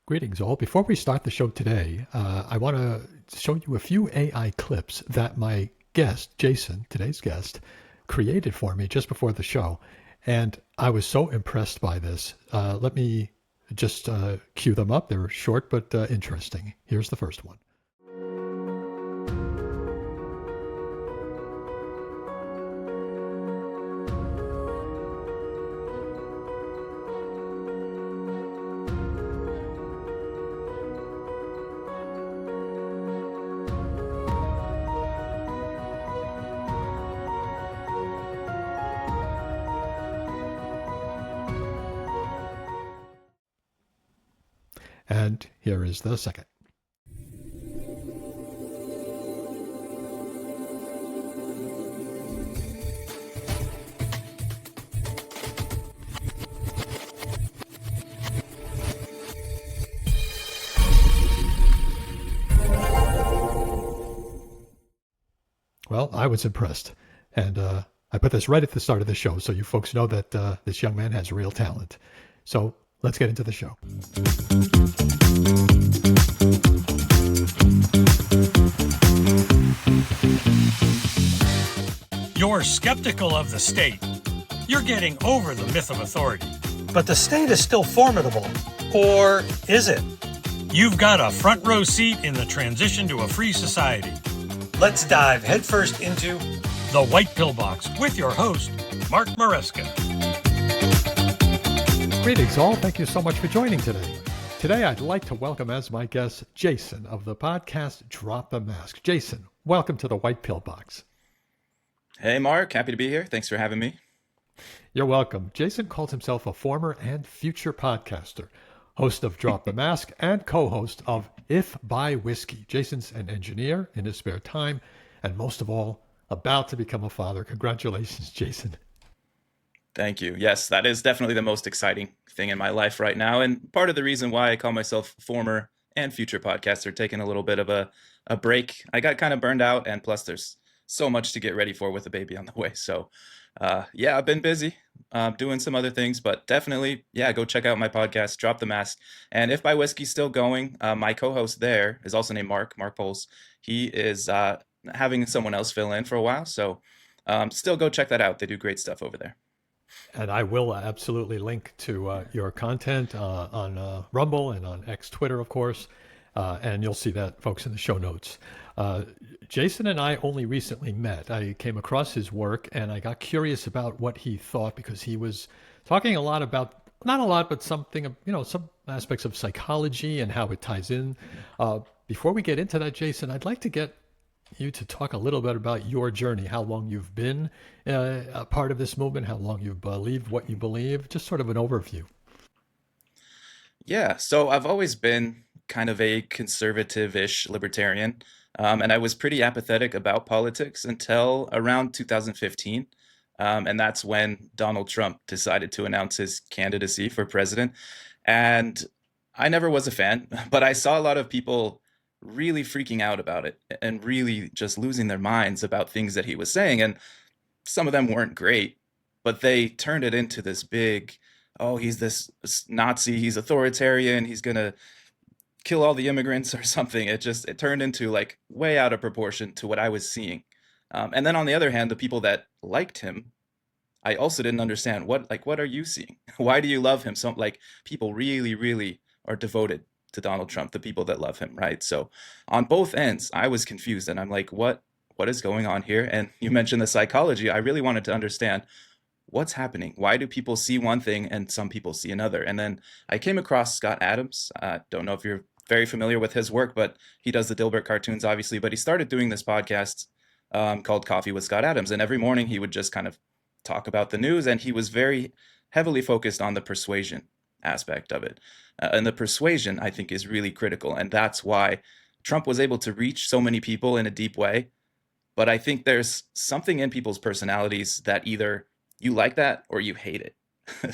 Greetings, all. Before we start the show today, I want to show you a few AI clips that my guest, Jason, today's guest, created for me just before the show. And I was so impressed by this. Let me just cue them up. They're short but interesting. Here's the first one. And here is the second. Well, I was impressed. And I put this right at the start of the show so you folks know that this young man has real talent. So let's get into the show. You're skeptical of the state. You're getting over the myth of authority. But the state is still formidable. Or is it? You've got a front row seat in the transition to a free society. Let's dive headfirst into The White Pill Box with your host, Mark Maresca. Greetings, all. Thank you so much for joining today. Today, I'd like to welcome as my guest Jason of the podcast Drop the Mask. Jason, welcome to the White Pill Box. Hey, Mark. Happy to be here. Thanks for having me. You're welcome. Jason calls himself a former and future podcaster, host of Drop the Mask, and co-host of If by Whiskey. Jason's an engineer in his spare time, and most of all, about to become a father. Congratulations, Jason. Thank you. Yes, that is definitely the most exciting thing in my life right now. And part of the reason why I call myself former and future podcaster, taking a little bit of a break. I got kind of burned out, and plus there's so much to get ready for with a baby on the way. So yeah, I've been busy doing some other things, but definitely, yeah, go check out my podcast, Drop the Mask. And If by Whiskey's still going, my co-host there is also named Mark Poles. He is having someone else fill in for a while. So still go check that out. They do great stuff over there. And I will absolutely link to your content on Rumble and on X Twitter, of course. And you'll see that, folks, in the show notes. Jason and I only recently met. I came across his work and I got curious about what he thought because he was talking a lot about, not a lot, but something, some aspects of psychology and how it ties in. Before we get into that, Jason, I'd like to get you to talk a little bit about your journey, how long you've been a part of this movement, how long you've believed what you believe, just sort of an overview. Yeah, so I've always been kind of a conservative-ish libertarian, and I was pretty apathetic about politics until around 2015. And that's when Donald Trump decided to announce his candidacy for president. And I never was a fan, but I saw a lot of people really freaking out about it and really just losing their minds about things that he was saying. And some of them weren't great, but they turned it into this big, oh, he's this Nazi, he's authoritarian, he's going to kill all the immigrants or something. It turned into like way out of proportion to what I was seeing. And then on the other hand, the people that liked him, I also didn't understand what are you seeing? Why do you love him? So like people really, really are devoted to Donald Trump, the people that love him, right? So on both ends, I was confused and I'm like, what is going on here? And you mentioned the psychology. I really wanted to understand what's happening. Why do people see one thing and some people see another? And then I came across Scott Adams. I don't know if you're very familiar with his work, but he does the Dilbert cartoons, obviously. But he started doing this podcast called Coffee with Scott Adams. And every morning he would just kind of talk about the news. And he was very heavily focused on the persuasion aspect of it. And the persuasion, I think, is really critical. And that's why Trump was able to reach so many people in a deep way. But I think there's something in people's personalities that either you like that or you hate it.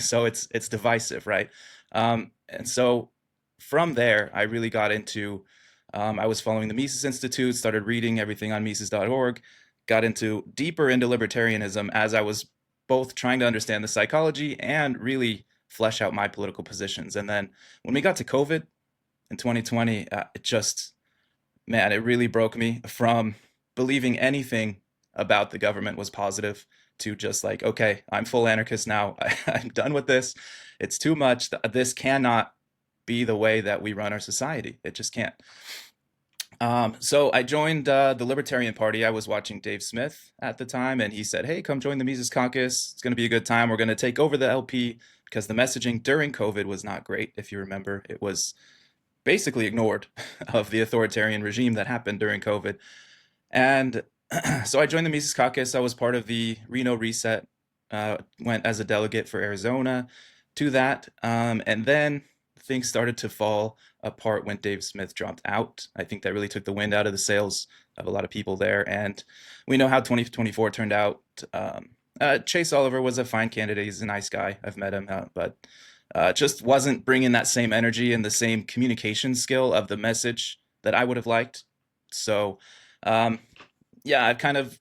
So it's divisive, right? And so from there, I really got into, I was following the Mises Institute, started reading everything on Mises.org, got deeper into libertarianism as I was both trying to understand the psychology and really flesh out my political positions. And then when we got to COVID, in 2020, it just, man, it really broke me from believing anything about the government was positive to just like, okay, I'm full anarchist now. I'm done with this. It's too much. This cannot be the way that we run our society. It just can't. So I joined the Libertarian Party. I was watching Dave Smith at the time, and he said, hey, come join the Mises Caucus. It's going to be a good time. We're going to take over the LP because the messaging during COVID was not great. If you remember, it was basically ignored of the authoritarian regime that happened during COVID. And so I joined the Mises Caucus. I was part of the Reno Reset, went as a delegate for Arizona to that. And then things started to fall apart when Dave Smith dropped out. I think that really took the wind out of the sails of a lot of people there. And we know how 2024 turned out. Chase Oliver was a fine candidate. He's a nice guy. I've met him, but just wasn't bringing that same energy and the same communication skill of the message that I would have liked. So, yeah, I've kind of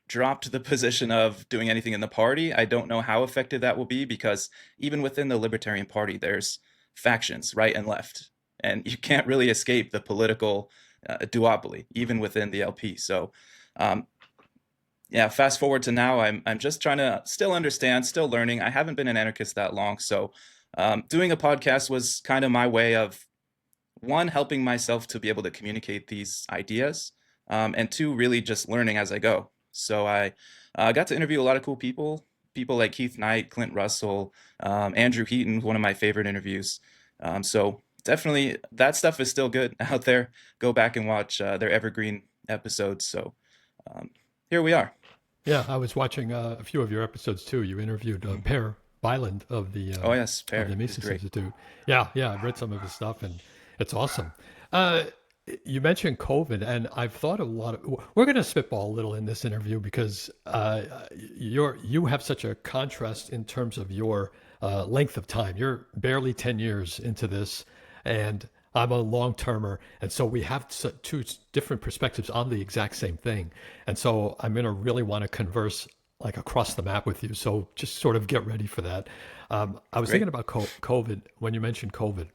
dropped the position of doing anything in the party. I don't know how effective that will be because even within the Libertarian Party, there's factions, right and left, and you can't really escape the political duopoly, even within the LP. So, yeah, fast forward to now, I'm just trying to still understand, still learning. I haven't been an anarchist that long, so doing a podcast was kind of my way of, one, helping myself to be able to communicate these ideas, and two, really just learning as I go. So I got to interview a lot of cool people like Keith Knight, Clint Russell, Andrew Heaton, one of my favorite interviews. So definitely that stuff is still good out there. Go back and watch their evergreen episodes. So here we are. Yeah, I was watching a few of your episodes too. You interviewed Per Byland of the Oh yes, Per. of the He's Mises great. Institute. Yeah, I've read some of his stuff, and it's awesome. You mentioned COVID, and I've thought a lot of. We're going to spitball a little in this interview because you have such a contrast in terms of your length of time. You're barely 10 years into this, and I'm a long termer, and so we have two different perspectives on the exact same thing. And so I'm going to really want to converse like across the map with you. So just sort of get ready for that. I was Great. thinking about COVID when you mentioned COVID.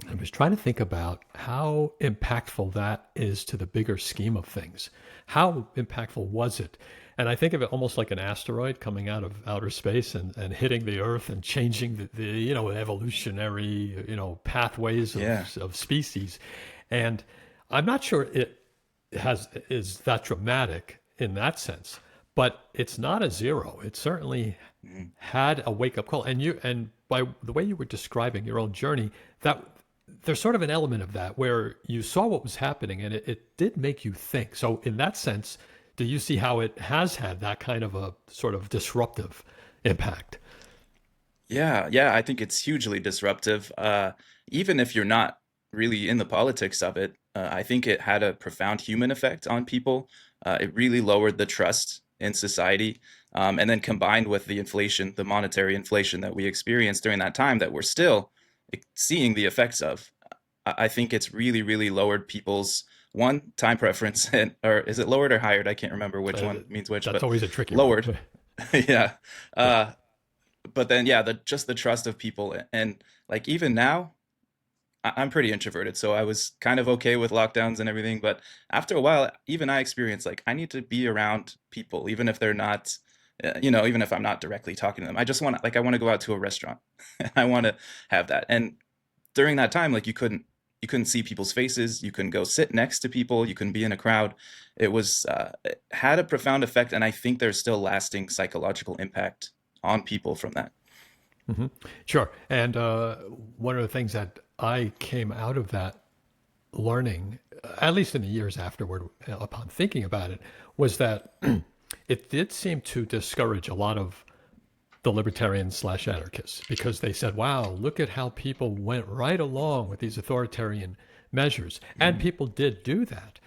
I was trying to think about how impactful that is to the bigger scheme of things. How impactful was it? And I think of it almost like an asteroid coming out of outer space and hitting the Earth and changing the evolutionary pathways Yeah. of species. And I'm not sure it is that dramatic in that sense, but it's not a zero. It certainly had a wake up call. And by the way you were describing your own journey, that there's sort of an element of that where you saw what was happening and it did make you think. So in that sense, do you see how it has had that kind of a sort of disruptive impact? Yeah, I think it's hugely disruptive. Even if you're not really in the politics of it, I think it had a profound human effect on people. It really lowered the trust in society. And then combined with the inflation, the monetary inflation that we experienced during that time that we're still seeing the effects of, I think it's really, really lowered people's time preference, or is it lowered or higher? I can't remember which one means which, That's but always a tricky lowered. one. Yeah. But then, yeah, just the trust of people. And like even now, I'm pretty introverted, so I was kind of okay with lockdowns and everything. But after a while, even I experienced like I need to be around people, even if they're not, even if I'm not directly talking to them. I just want I want to go out to a restaurant. I want to have that. And during that time, like you couldn't see people's faces. You couldn't go sit next to people. You couldn't be in a crowd. It had a profound effect, and I think there's still lasting psychological impact on people from that. Mm-hmm. Sure. And one of the things that I came out of that learning, at least in the years afterward, upon thinking about it, was that it did seem to discourage a lot of the libertarians / anarchists because they said, wow, look at how people went right along with these authoritarian measures. And people did do that.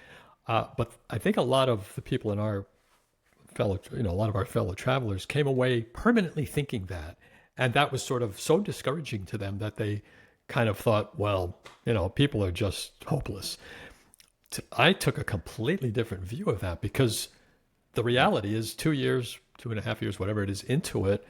But I think a lot of the people in our a lot of our fellow travelers came away permanently thinking that. And that was sort of so discouraging to them that they kind of thought, well, people are just hopeless. I took a completely different view of that because the reality is 2 years, 2.5 years, whatever it is into it,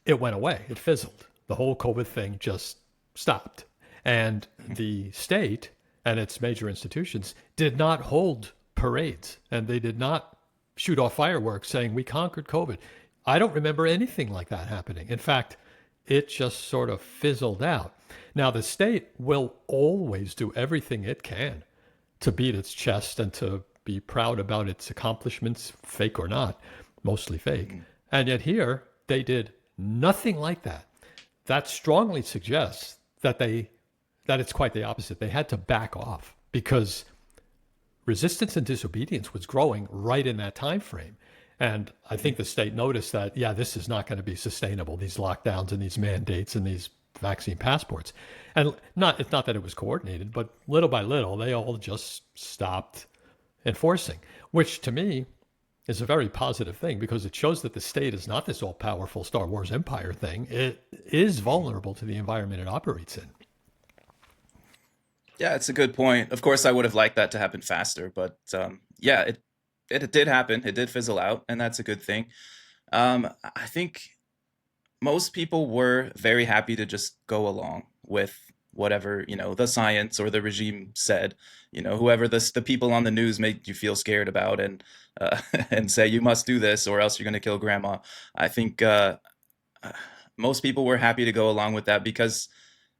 it went away. It fizzled. The whole COVID thing just stopped. And the state and its major institutions did not hold parades, and they did not shoot off fireworks saying we conquered COVID. I don't remember anything like that happening. In fact, it just sort of fizzled out. Now, the state will always do everything it can to beat its chest and to be proud about its accomplishments, fake or not, mostly fake. And yet here, they did nothing like that. That strongly suggests that it's quite the opposite. They had to back off because resistance and disobedience was growing right in that time frame. And I think the state noticed that, yeah, this is not going to be sustainable, these lockdowns and these mandates and these vaccine passports. And it's not that it was coordinated, but little by little, they all just stopped enforcing, which to me is a very positive thing because it shows that the state is not this all-powerful Star Wars empire thing. It is vulnerable to the environment it operates in. Yeah, it's a good point. Of course, I would have liked that to happen faster, but yeah, it did happen. It did fizzle out, and that's a good thing. I think most people were very happy to just go along with whatever, the science or the regime said. Whoever the people on the news make you feel scared about and and say you must do this or else you're going to kill grandma. I think most people were happy to go along with that because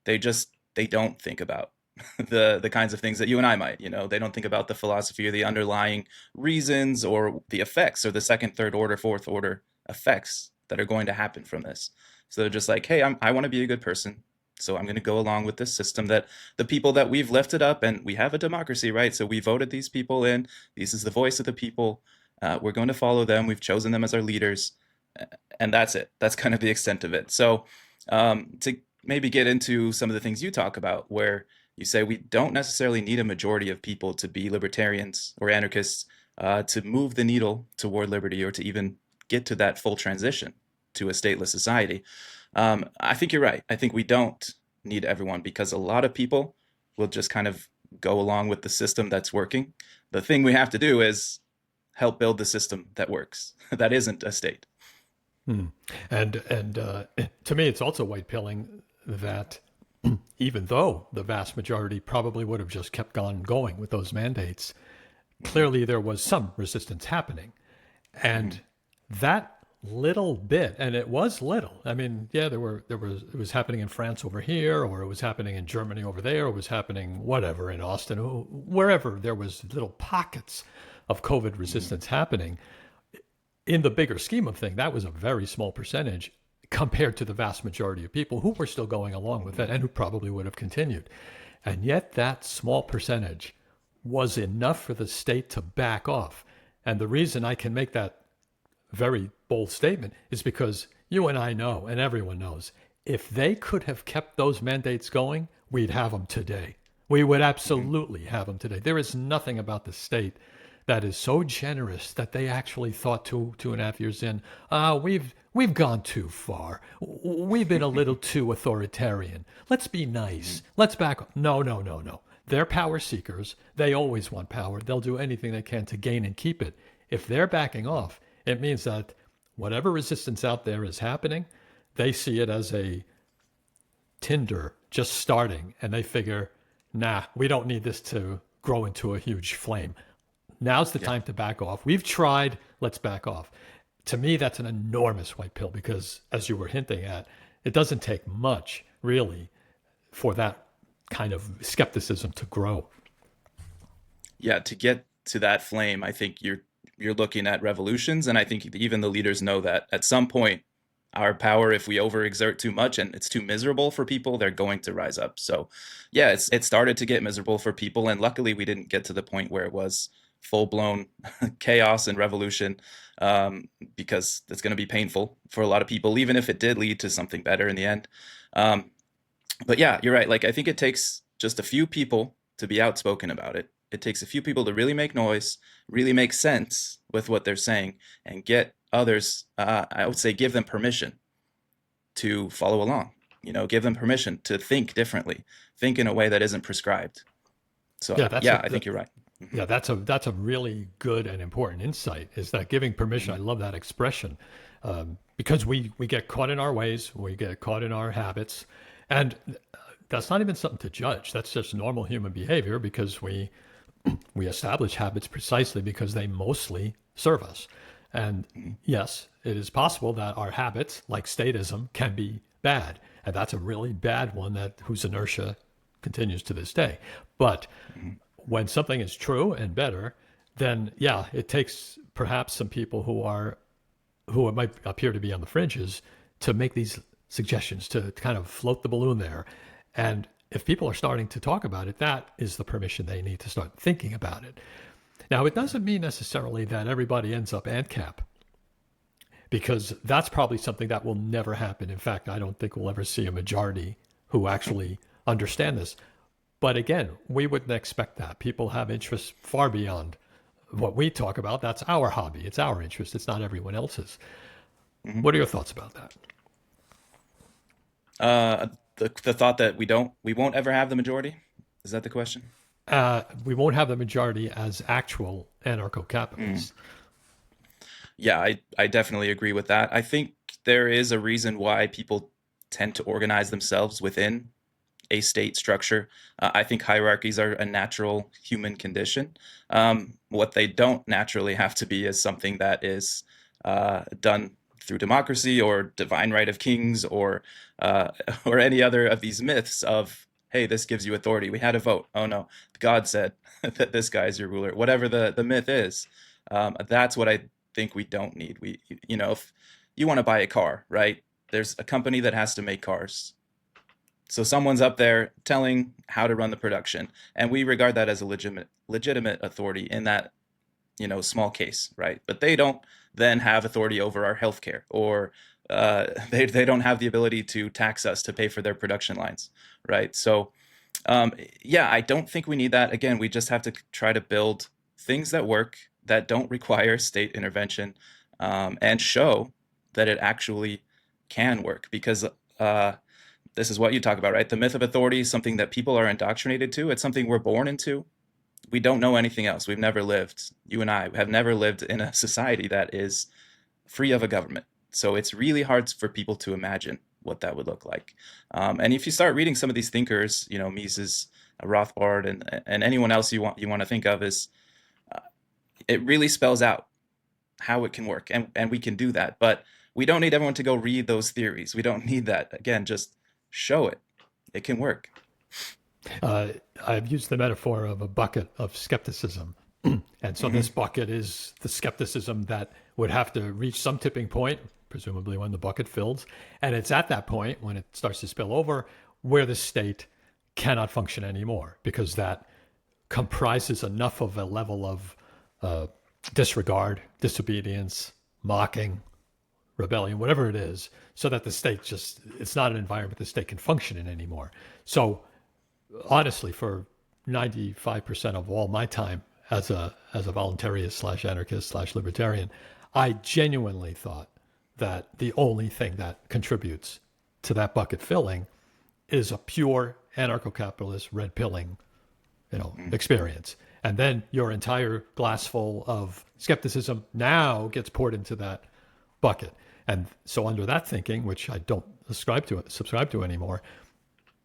they don't think about the kinds of things that you and I might. They don't think about the philosophy or the underlying reasons or the effects or the second, third order, fourth order effects that are going to happen from this. So they're just like, hey, I want to be a good person. So I'm going to go along with this system that the people that we've lifted up, and we have a democracy, right? So we voted these people in. This is the voice of the people. We're going to follow them. We've chosen them as our leaders. And that's it. That's kind of the extent of it. So to maybe get into some of the things you talk about, where you say we don't necessarily need a majority of people to be libertarians or anarchists to move the needle toward liberty or to even get to that full transition to a stateless society. I think you're right. I think we don't need everyone because a lot of people will just kind of go along with the system that's working. The thing we have to do is help build the system that works. That isn't a state. And to me, it's also white pilling that even though the vast majority probably would have just kept on going with those mandates, clearly there was some resistance happening. And that little bit, and it was little. I mean, yeah, it was happening in France over here, or it was happening in Germany over there, or it was happening whatever in Austin, wherever there was little pockets of COVID resistance happening. In the bigger scheme of things, that was a very small percentage compared to the vast majority of people who were still going along with it and who probably would have continued. And yet that small percentage was enough for the state to back off. And the reason I can make that very bold statement is because you and I know, and everyone knows, if they could have kept those mandates going, we'd have them today. We would absolutely have them today. There is nothing about the state that is so generous that they actually thought 2.5 years in, we've gone too far. We've been a little too authoritarian. Let's be nice. Let's back up. No. They're power seekers. They always want power. They'll do anything they can to gain and keep it. If they're backing off, it means that whatever resistance out there is happening, they see it as a tinder just starting, and they figure, nah, we don't need this to grow into a huge flame. Now's the time to back off. We've tried, let's back off. To me, that's an enormous white pill because, as you were hinting at, it doesn't take much, really, for that kind of skepticism to grow. Yeah, to get to that flame, I think you're looking at revolutions, and I think even the leaders know that at some point, our power, if we overexert too much and it's too miserable for people, they're going to rise up. So, yeah, it started to get miserable for people, and luckily we didn't get to the point where it was full-blown chaos and revolution, because it's going to be painful for a lot of people, even if it did lead to something better in the end. But yeah, you're right. Like, I think it takes just a few people to be outspoken about it. It takes a few people to really make noise, really make sense with what they're saying, and get others, I would say, give them permission to follow along. Give them permission to think differently, think in a way that isn't prescribed. So I think you're right. Yeah, that's a really good and important insight, is that giving permission. I love that expression, because we get caught in our ways, we get caught in our habits. And that's not even something to judge. That's just normal human behavior because we establish habits precisely because they mostly serve us. And yes, it is possible that our habits, like statism, can be bad. And that's a really bad one that whose inertia continues to this day. But when something is true and better, then yeah, it takes perhaps some people who might appear to be on the fringes to make these suggestions to kind of float the balloon there. And if people are starting to talk about it, that is the permission they need to start thinking about it. Now, it doesn't mean necessarily that everybody ends up ANCAP, because that's probably something that will never happen. In fact, I don't think we'll ever see a majority who actually understand this. But again, we wouldn't expect that. People have interests far beyond what we talk about. That's our hobby. It's our interest. It's not everyone else's. What are your thoughts about that? The thought that we won't ever have the majority, is that the question? We won't have the majority as actual anarcho-capitalists. Yeah, I definitely agree with that. I think there is a reason why people tend to organize themselves within a state structure. I think hierarchies are a natural human condition. What they don't naturally have to be is something that is done through democracy or divine right of kings or any other of these myths of, hey, this gives you authority. We had a vote. Oh no, God said that this guy is your ruler. Whatever the myth is, that's what I think we don't need. If you want to buy a car, right? There's a company that has to make cars. So someone's up there telling how to run the production, and we regard that as a legitimate authority in that, small case, right? But they don't then have authority over our healthcare, or they don't have the ability to tax us to pay for their production lines, right? So yeah, I don't think we need that. Again, we just have to try to build things that work, that don't require state intervention, and show that it actually can work. Because this is what you talk about, right? The myth of authority is something that people are indoctrinated to. It's something we're born into. We don't know anything else. We've never lived. You and I have never lived in a society that is free of a government. So it's really hard for people to imagine what that would look like. And if you start reading some of these thinkers, Mises, Rothbard, and anyone else you want to think of, it really spells out how it can work, and we can do that. But we don't need everyone to go read those theories. We don't need that. Again, just show it. It can work. I've used the metaphor of a bucket of skepticism. And so this bucket is the skepticism that would have to reach some tipping point, presumably when the bucket fills. And it's at that point, when it starts to spill over, where the state cannot function anymore, because that comprises enough of a level of disregard, disobedience, mocking, rebellion, whatever it is, so that the state it's not an environment the state can function in anymore. So honestly, for 95% of all my time as a voluntarist / anarchist / libertarian, I genuinely thought that the only thing that contributes to that bucket filling is a pure anarcho-capitalist red pilling, experience. And then your entire glass full of skepticism now gets poured into that bucket. And so under that thinking, which I don't subscribe to anymore,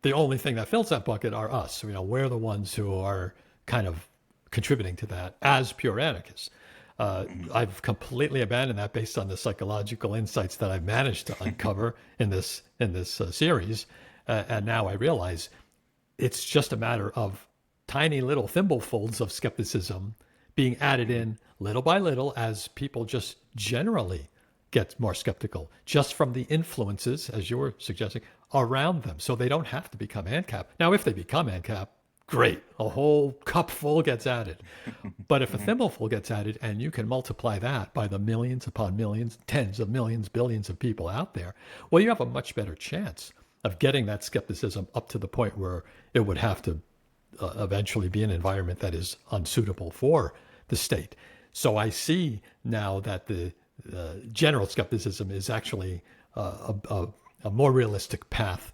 the only thing that fills that bucket are us. We're the ones who are kind of contributing to that as pure anarchists. I've completely abandoned that based on the psychological insights that I've managed to uncover in this series. And now I realize it's just a matter of tiny little thimblefuls of skepticism being added in little by little as people just generally get more skeptical, just from the influences, as you were suggesting, around them. So they don't have to become ANCAP. Now, if they become ANCAP, great. A whole cup full gets added. But if a thimbleful gets added, and you can multiply that by the millions upon millions, tens of millions, billions of people out there, well, you have a much better chance of getting that skepticism up to the point where it would have to eventually be an environment that is unsuitable for the state. So I see now that the general skepticism is actually a more realistic path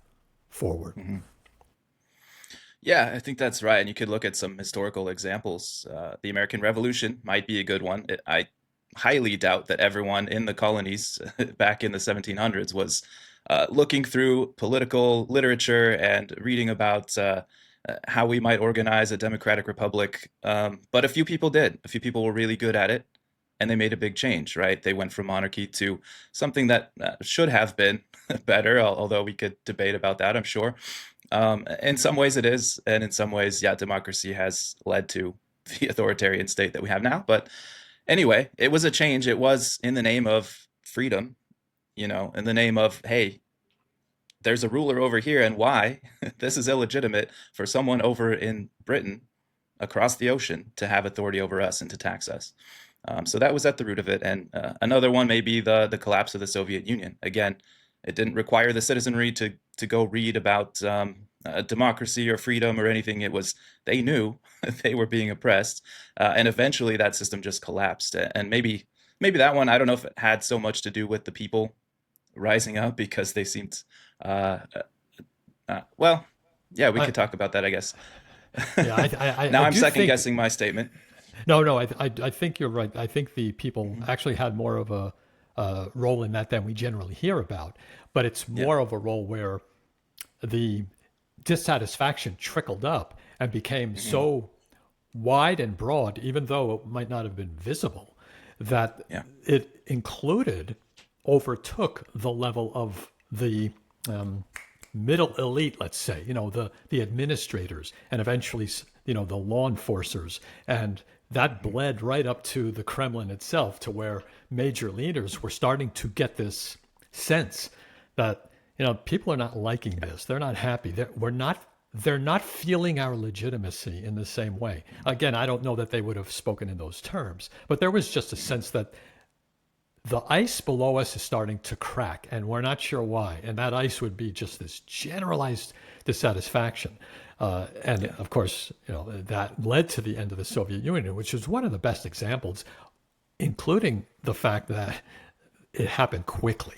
forward. Yeah, I think that's right. And you could look at some historical examples. The American Revolution might be a good one. I highly doubt that everyone in the colonies back in the 1700s was looking through political literature and reading about how we might organize a democratic republic. But a few people did. A few people were really good at it, and they made a big change, right? They went from monarchy to something that should have been better, although we could debate about that, I'm sure. In some ways it is, and in some ways, yeah, democracy has led to the authoritarian state that we have now. But anyway, it was a change. It was in the name of freedom, in the name of, hey, there's a ruler over here, and why this is illegitimate for someone over in Britain across the ocean to have authority over us and to tax us. So that was at the root of it. And another one may be the collapse of the Soviet Union. Again, it didn't require the citizenry to go read about democracy or freedom or anything. It was, they knew they were being oppressed, and eventually that system just collapsed. And maybe that one, I don't know if it had so much to do with the people rising up, because they seemed well, yeah, we could talk about that, I guess. Yeah, Now I I'm do second think, guessing my statement. no, I think you're right. I think the people actually had more of a role in that than we generally hear about, but it's more of a role where the dissatisfaction trickled up and became so wide and broad, even though it might not have been visible, that it overtook the level of the middle elite, let's say, the administrators, and eventually, the law enforcers. And that bled right up to the Kremlin itself, to where major leaders were starting to get this sense that, people are not liking this. They're not happy. They're not feeling our legitimacy in the same way. Again, I don't know that they would have spoken in those terms, but there was just a sense that the ice below us is starting to crack, and we're not sure why. And that ice would be just this generalized dissatisfaction. And of course, that led to the end of the Soviet Union, which is one of the best examples, including the fact that it happened quickly.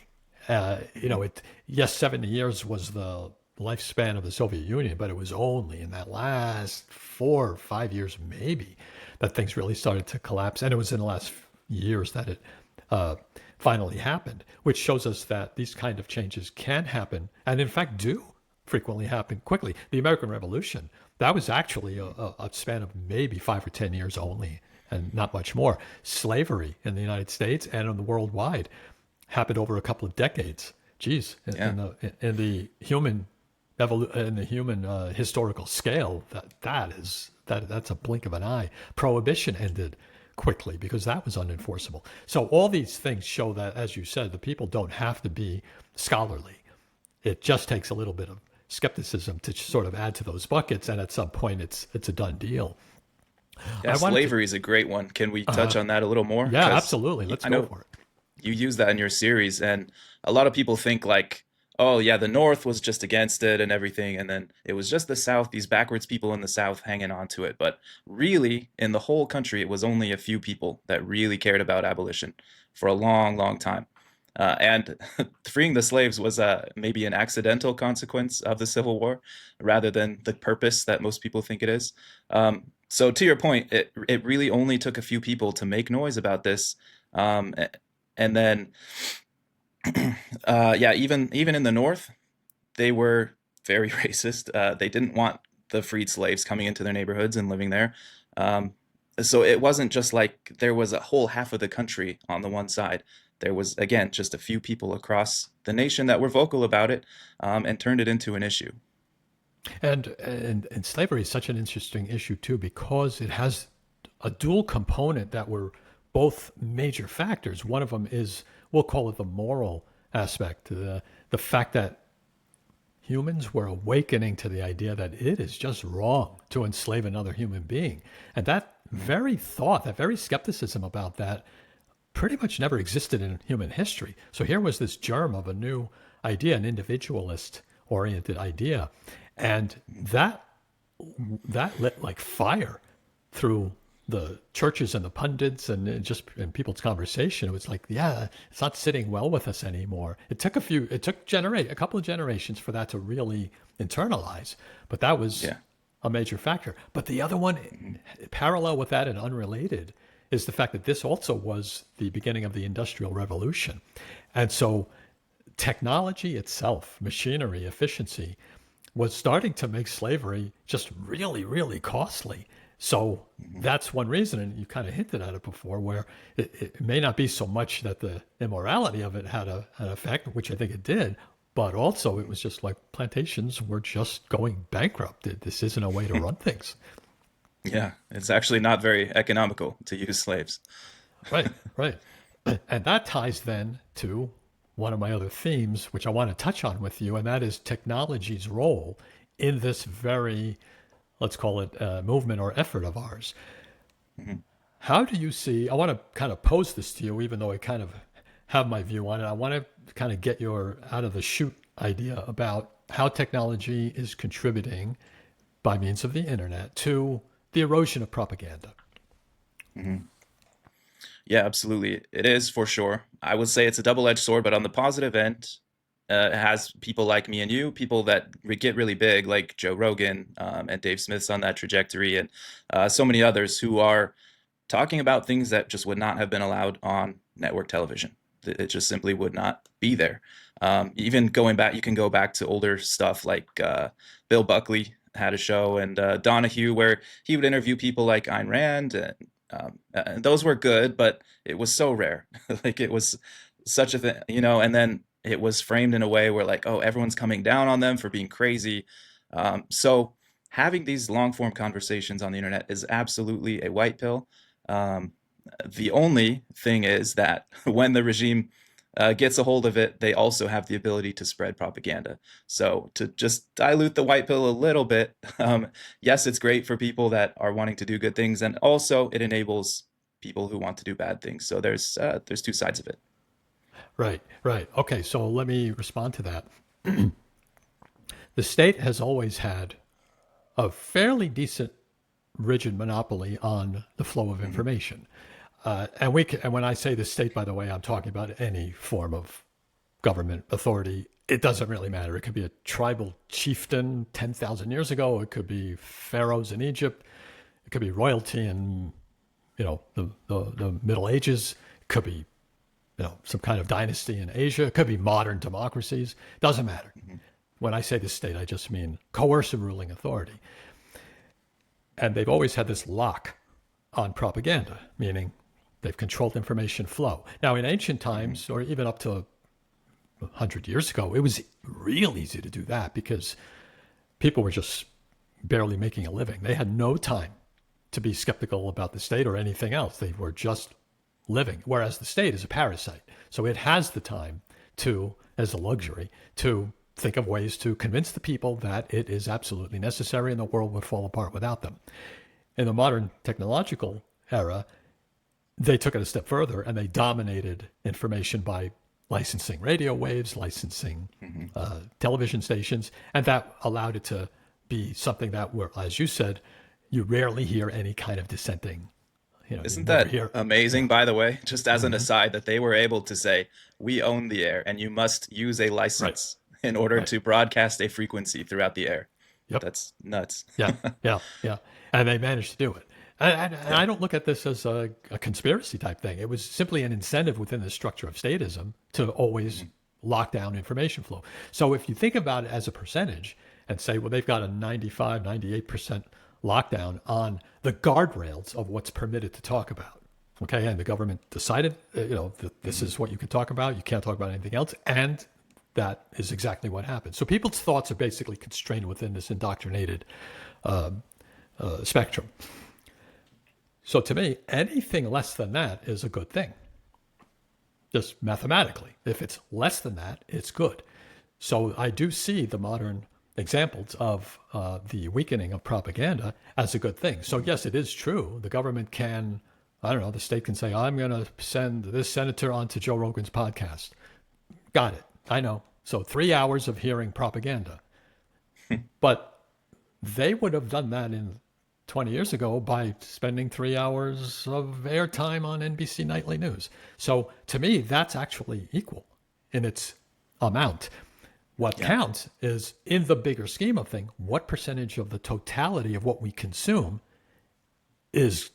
70 years was the lifespan of the Soviet Union, but it was only in that last 4 or 5 years, maybe, that things really started to collapse. And it was in the last years that it finally happened, which shows us that these kind of changes can happen, and in fact do frequently happen quickly. The American Revolution, that was actually a span of maybe 5 or 10 years only, and not much more. Slavery in the United States and in the worldwide happened over a couple of decades. Geez, in the human historical scale, that's a blink of an eye. Prohibition ended quickly because that was unenforceable. So all these things show that, as you said, the people don't have to be scholarly. It just takes a little bit of skepticism to sort of add to those buckets, and at some point it's a done deal. Yeah, slavery is a great one. Can we touch on that a little more? Yeah, absolutely. Let's go for it. You use that in your series, and a lot of people think like, oh yeah, the North was just against it and everything, and then it was just the South, these backwards people in the South hanging on to it. But really, in the whole country, it was only a few people that really cared about abolition for a long, long time. And freeing the slaves was maybe an accidental consequence of the Civil War, rather than the purpose that most people think it is. So to your point, it really only took a few people to make noise about this, and then, even in the North, they were very racist. They didn't want the freed slaves coming into their neighborhoods and living there. So it wasn't just like there was a whole half of the country on the one side. There was, again, just a few people across the nation that were vocal about it, and turned it into an issue. And slavery is such an interesting issue too, because it has a dual component that were both major factors. One of them is, we'll call it the moral aspect, the fact that humans were awakening to the idea that it is just wrong to enslave another human being. And that very thought, that very skepticism about that pretty much never existed in human history. So here was this germ of a new idea, an individualist-oriented idea. And that lit like fire through the churches and the pundits and just in people's conversation. It was like, yeah, it's not sitting well with us anymore. It took a couple of generations for that to really internalize, but that was a major factor. But the other one, parallel with that and unrelated, is the fact that this also was the beginning of the Industrial Revolution. And so technology itself, machinery, efficiency, was starting to make slavery just really, really costly. So that's one reason, and you kind of hinted at it before, where it may not be so much that the immorality of it had an effect, which I think it did, but also it was just like plantations were just going bankrupt. This isn't a way to run things. Yeah, it's actually not very economical to use slaves. Right, right. And that ties then to one of my other themes, which I want to touch on with you, and that is technology's role in this very, let's call it, movement or effort of ours. How do you see? I want to kind of pose this to you, even though I kind of have my view on it. I want to kind of get your out of the chute idea about how technology is contributing by means of the internet to the erosion of propaganda. Yeah, absolutely. It is for sure. I would say it's a double-edged sword, but on the positive end, it has people like me and you, people that get really big, like Joe Rogan and Dave Smith's on that trajectory, and so many others who are talking about things that just would not have been allowed on network television. It just simply would not be there. Even going back, you can go back to older stuff like Bill Buckley had a show, and Donahue, where he would interview people like Ayn Rand, and those were good, but it was so rare. Like it was such a thing, and then it was framed in a way where like, oh, everyone's coming down on them for being crazy. So having these long form conversations on the internet is absolutely a white pill. The only thing is that when the regime gets a hold of it, they also have the ability to spread propaganda. So to just dilute the white pill a little bit, yes, it's great for people that are wanting to do good things, and also it enables people who want to do bad things. So there's two sides of it. Right, right. Okay, so let me respond to that. The state has always had a fairly decent, rigid monopoly on the flow of information. And when I say the state, by the way, I'm talking about any form of government authority. It doesn't really matter. It could be a tribal chieftain 10,000 years ago. It could be pharaohs in Egypt. It could be royalty in, the Middle Ages. It could be, some kind of dynasty in Asia. It could be modern democracies. Doesn't matter. When I say the state, I just mean coercive ruling authority. And they've always had this lock on propaganda, meaning they've controlled information flow. Now, in ancient times, or even up to 100 years ago, it was real easy to do that because people were just barely making a living. They had no time to be skeptical about the state or anything else. They were just living, whereas the state is a parasite. So it has the time to, as a luxury, to think of ways to convince the people that it is absolutely necessary and the world would fall apart without them. In the modern technological era, they took it a step further and they dominated information by licensing radio waves, licensing television stations, and that allowed it to be something that, where, as you said, you rarely hear any kind of dissenting. Isn't that amazing, by the way? Just as an aside, that they were able to say, we own the air and you must use a license in order to broadcast a frequency throughout the air. Yep. That's nuts. Yeah. And they managed to do it. And I don't look at this as a conspiracy type thing. It was simply an incentive within the structure of statism to always lock down information flow. So if you think about it as a percentage and say, well, they've got a 95, 98% lockdown on the guardrails of what's permitted to talk about. Okay, and the government decided, this is what you can talk about. You can't talk about anything else. And that is exactly what happened. So people's thoughts are basically constrained within this indoctrinated spectrum. So to me, anything less than that is a good thing. Just mathematically. If it's less than that, it's good. So I do see the modern examples of the weakening of propaganda as a good thing. So yes, it is true. The government can, the state can say, I'm going to send this senator onto Joe Rogan's podcast. Got it. I know. So 3 hours of hearing propaganda. But they would have done that in 20 years ago by spending 3 hours of airtime on NBC Nightly News. So to me, that's actually equal in its amount. What counts is, in the bigger scheme of things, what percentage of the totality of what we consume is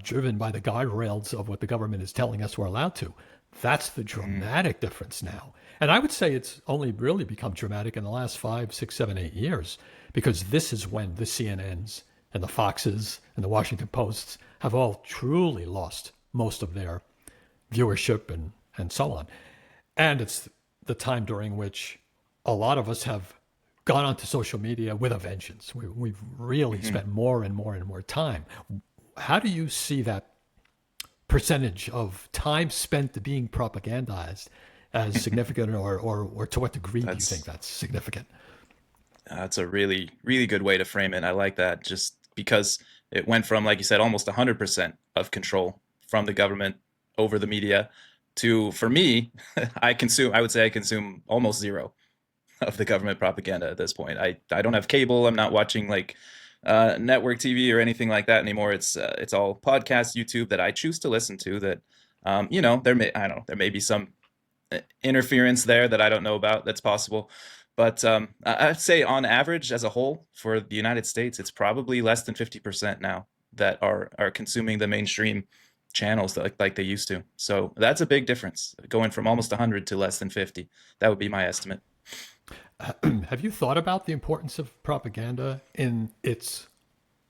driven by the guardrails of what the government is telling us we're allowed to. That's the dramatic difference now. And I would say it's only really become dramatic in the last 5, 6, 7, 8 years, because this is when the CNNs and the Foxes and the Washington Posts have all truly lost most of their viewership and so on. And it's the time during which a lot of us have gone onto social media with a vengeance. We've really spent more and more and more time. How do you see that percentage of time spent being propagandized as significant, or to what degree do you think that's significant? That's a really, really good way to frame it. I like that, just because it went from, like you said, almost 100% of control from the government over the media to, for me, I would say I consume almost zero of the government propaganda at this point. I don't have cable. I'm not watching like network TV or anything like that anymore. It's all podcasts, YouTube that I choose to listen to. That I don't know, there may be some interference there that I don't know about. That's possible, but I'd say on average, as a whole, for the United States, it's probably less than 50% now that are consuming the mainstream channels like they used to. So that's a big difference, going from almost 100 to less than 50. That would be my estimate. Have you thought about the importance of propaganda in its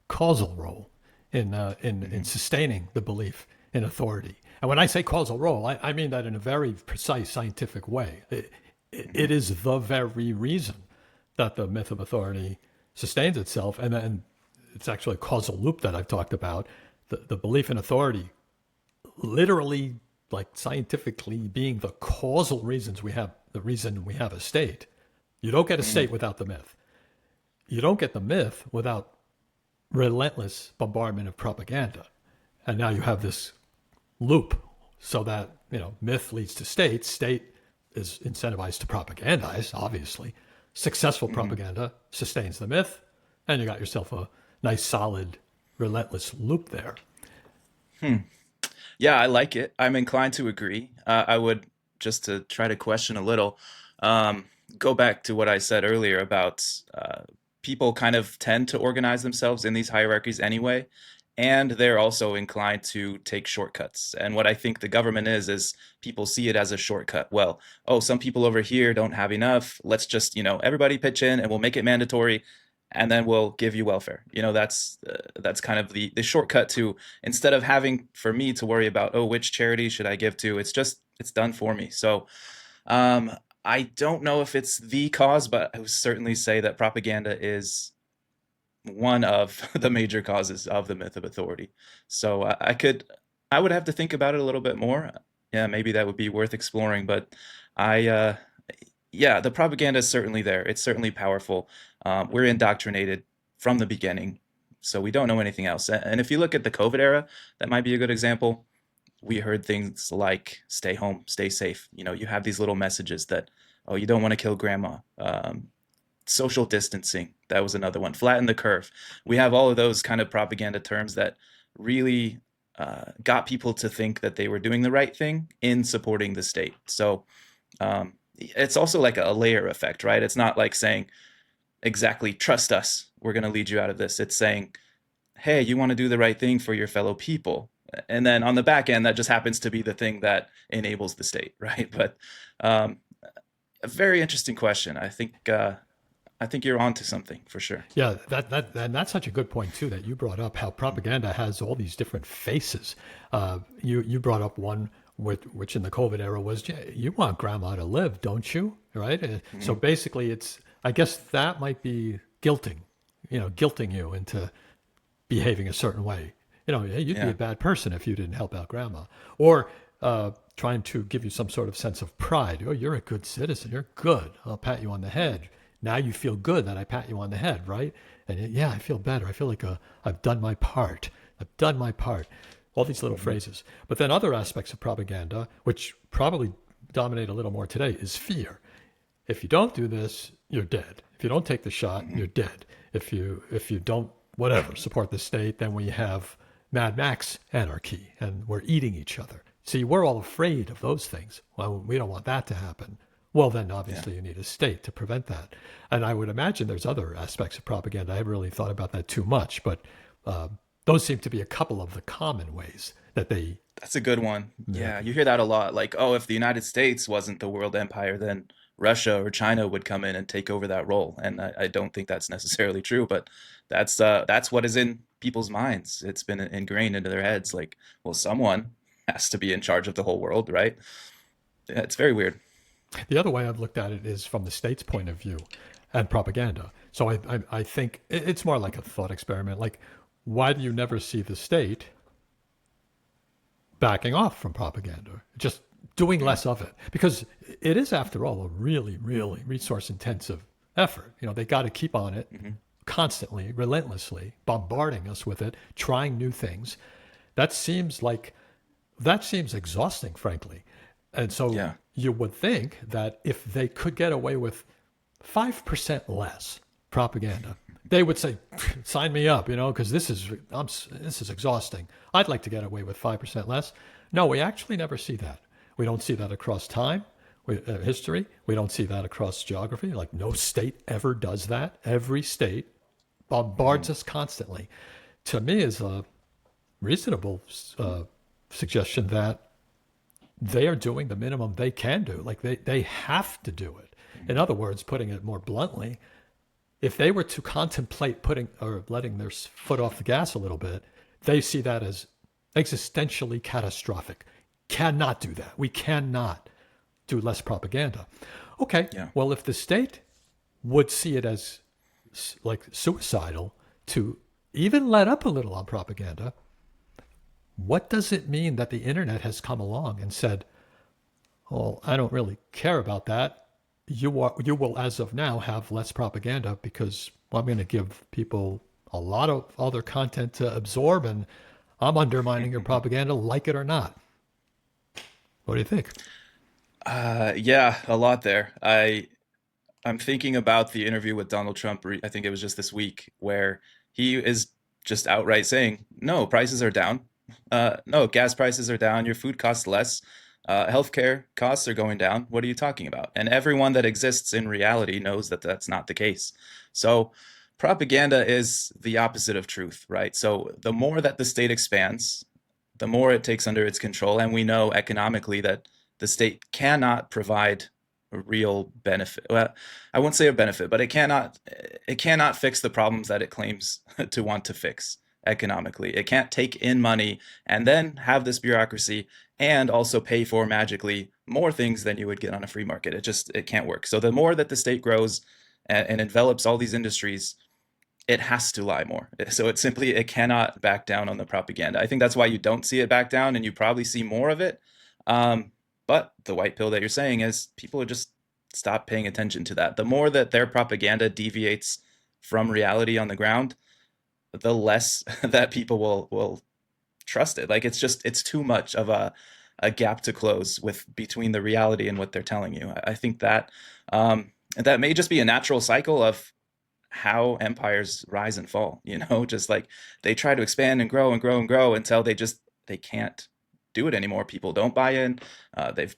causal role in sustaining the belief in authority? And when I say causal role, I mean that in a very precise scientific way. It is the very reason that the myth of authority sustains itself. And then it's actually a causal loop that I've talked about. The belief in authority literally, like scientifically, being the causal reason we have a state. You don't get a state without the myth. You don't get the myth without relentless bombardment of propaganda. And now you have this loop, so that, myth leads to state. State is incentivized to propagandize, obviously. Successful propaganda sustains the myth, and you got yourself a nice, solid, relentless loop there. Yeah, I like it. I'm inclined to agree. I would, just to try to question a little, go back to what I said earlier about people kind of tend to organize themselves in these hierarchies anyway, and they're also inclined to take shortcuts. And what I think the government is people see it as a shortcut. Well, some people over here don't have enough. Let's just, everybody pitch in and we'll make it mandatory, and then we'll give you welfare. That's kind of the shortcut to, instead of having for me to worry about, which charity should I give to? It's done for me. So I don't know if it's the cause, but I would certainly say that propaganda is one of the major causes of the myth of authority. So I would have to think about it a little bit more. Yeah, maybe that would be worth exploring, but the propaganda is certainly there. It's certainly powerful. We're indoctrinated from the beginning, so we don't know anything else. And if you look at the COVID era, that might be a good example. We heard things like stay home, stay safe. You have these little messages that, you don't want to kill grandma. Social distancing, that was another one. Flatten the curve. We have all of those kind of propaganda terms that really got people to think that they were doing the right thing in supporting the state. So it's also like a layer effect, right? It's not like saying exactly, trust us, we're going to lead you out of this. It's saying, hey, you want to do the right thing for your fellow people. And then on the back end, that just happens to be the thing that enables the state, right? But a very interesting question. I think you're onto something for sure. Yeah, that's such a good point too, that you brought up how propaganda has all these different faces. You brought up one which in the COVID era was, you want grandma to live, don't you? Right? So basically, I guess that might be guilting you into behaving a certain way. You'd be a bad person if you didn't help out grandma, or trying to give you some sort of sense of pride. You're a good citizen. You're good. I'll pat you on the head. Now you feel good that I pat you on the head, right? And I feel better. I feel like I've done my part. I've done my part. All these little phrases. But then other aspects of propaganda, which probably dominate a little more today, is fear. If you don't do this, you're dead. If you don't take the shot, you're dead. If you don't, support the state, then we have Mad Max anarchy, and we're eating each other. See, we're all afraid of those things. Well, we don't want that to happen. Well, then obviously you need a state to prevent that. And I would imagine there's other aspects of propaganda. I haven't really thought about that too much, but those seem to be a couple of the common ways that they That's a good one. Yeah. Yeah, you hear that a lot. Like, oh, if the United States wasn't the world empire, then Russia or China would come in and take over that role. And I don't think that's necessarily true, but that's what is in people's minds. It's been ingrained into their heads. Like, well, someone has to be in charge of the whole world, right? Yeah, it's very weird. The other way I've looked at it is from the state's point of view and propaganda. So I think it's more like a thought experiment. Like, why do you never see the state backing off from propaganda, just doing less of it? Because it is, after all, a really, really resource intensive effort. They got to keep on it Hmm. constantly, relentlessly, bombarding us with it, trying new things. That seems like that seems exhausting, frankly. And so Yeah. you would think that if they could get away with 5% less propaganda, they would say, "Sign me up," because this is exhausting. I'd like to get away with 5% less. No, we actually never see that. We don't see that across time, history. We don't see that across geography. Like, no state ever does that. Every state bombards us constantly. To me, is a reasonable suggestion that they are doing the minimum they can do. Like, they have to do it. In other words, putting it more bluntly, if they were to contemplate putting or letting their foot off the gas a little bit, they see that as existentially catastrophic. Cannot do that. We cannot do less propaganda. Okay, Yeah. well, if the state would see it as like suicidal to even let up a little on propaganda, what does it mean that the internet has come along and said, "Oh, I don't really care about that. You will, as of now, have less propaganda because I'm going to give people a lot of other content to absorb, and I'm undermining your propaganda, like it or not." What do you think? Yeah, a lot there. I'm thinking about the interview with Donald Trump. I think it was just this week where he is just outright saying, "No, prices are down. No, gas prices are down. Your food costs less. Healthcare costs are going down. What are you talking about?" And everyone that exists in reality knows that that's not the case. So propaganda is the opposite of truth, right? So the more that the state expands, the more it takes under its control. And we know economically that the state cannot provide a real benefit. Well, I won't say a benefit, but it cannot fix the problems that it claims to want to fix economically. It can't take in money and then have this bureaucracy and also pay for magically more things than you would get on a free market. It can't work. So the more that the state grows and envelops all these industries, it has to lie more. So it cannot back down on the propaganda. I think that's why you don't see it back down, and you probably see more of it. Um, but the white pill that you're saying is people are just stop paying attention to that. The more that their propaganda deviates from reality on the ground, the less that people will trust it. Like it's too much of a gap to close with between the reality and what they're telling you. I think that that may just be a natural cycle of how empires rise and fall, just like they try to expand and grow and grow and grow until they can't do it anymore. People don't buy in. They've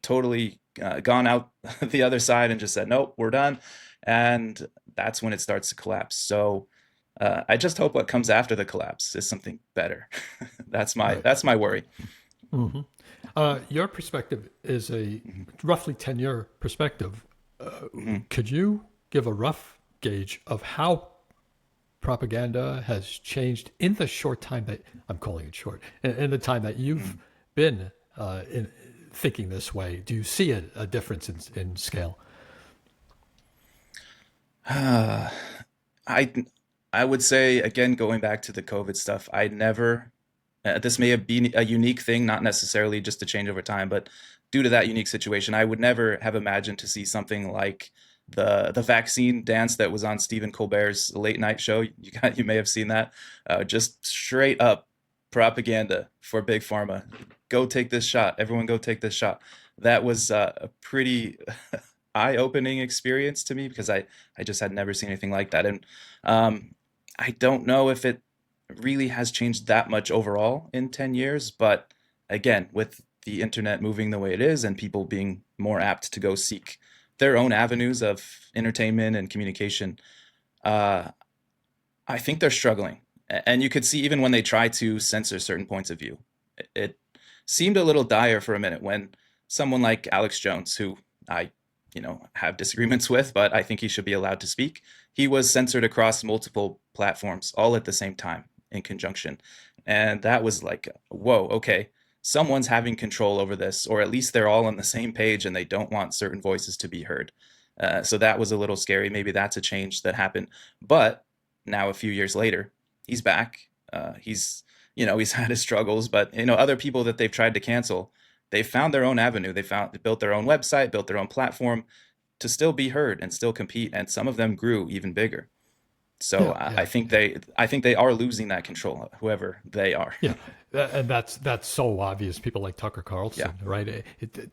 totally gone out the other side and just said, nope, we're done. And that's when it starts to collapse. So I just hope what comes after the collapse is something better. that's my Right. that's my worry. Hmm. Your perspective is a roughly 10-year perspective. Mhm. Could you give a rough gauge of how propaganda has changed in the short time that I'm calling it short, in the time that you've been in thinking this way? Do you see a difference in scale? I I would say again, going back to the COVID stuff, I never. This may have been a unique thing, not necessarily just to change over time, but due to that unique situation, I would never have imagined to see something like the vaccine dance that was on Stephen Colbert's late night show. You may have seen that. Just straight up propaganda for big pharma. Go take this shot. Everyone, go take this shot. That was a pretty eye-opening experience to me because I just had never seen anything like that, and I don't know if it really has changed that much overall in 10 years. But again, with the internet moving the way it is and people being more apt to go seek their own avenues of entertainment and communication, uh, I think they're struggling. And you could see even when they try to censor certain points of view, it seemed a little dire for a minute when someone like Alex Jones, who I, have disagreements with, but I think he should be allowed to speak, he was censored across multiple platforms all at the same time in conjunction. And that was like, whoa, okay, someone's having control over this, or at least they're all on the same page and they don't want certain voices to be heard. So that was a little scary. Maybe that's a change that happened. But now, a few years later, he's back. He's had his struggles, but other people that they've tried to cancel, they found their own avenue. They built their own website, built their own platform to still be heard and still compete. And some of them grew even bigger. So I think they are losing that control, whoever they are. Yeah, and that's so obvious. People like Tucker Carlson, right?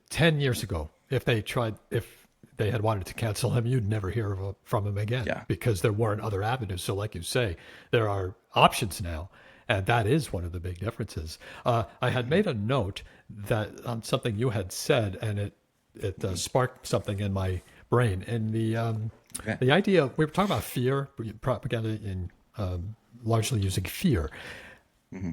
10 years ago, if they had wanted to cancel him, you'd never hear from him again, because there weren't other avenues. So like you say, there are options now, and that is one of the big differences. I had made a note that on something you had said, and it sparked something in my brain. And the idea, we were talking about fear, propaganda in largely using fear.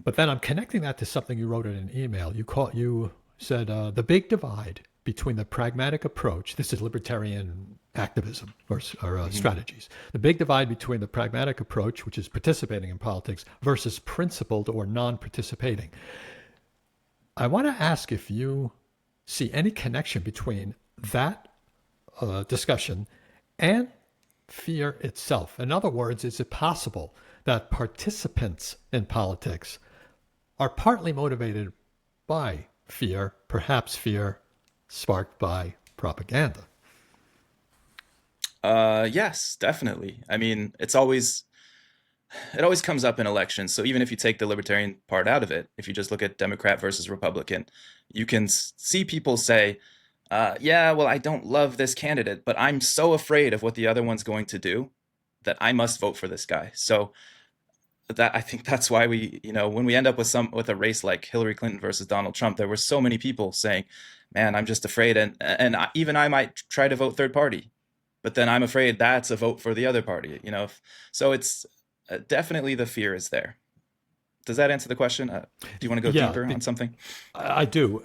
But then I'm connecting that to something you wrote in an email. You said the big divide between the pragmatic approach, this is libertarian activism or strategies, the big divide between the pragmatic approach, which is participating in politics, versus principled or non-participating. I want to ask if you see any connection between that discussion and fear itself. In other words, is it possible that participants in politics are partly motivated by fear, perhaps fear sparked by propaganda? Yes, definitely. I mean, it always comes up in elections. So even if you take the libertarian part out of it, if you just look at Democrat versus Republican, you can see people say, yeah, well, I don't love this candidate, but I'm so afraid of what the other one's going to do that I must vote for this guy. So I think that's why when we end up with a race like Hillary Clinton versus Donald Trump, there were so many people saying, man, I'm just afraid. And even I might try to vote third party, but then I'm afraid that's a vote for the other party, So it's definitely the fear is there. Does that answer the question? Do you want to go deeper on something? I do.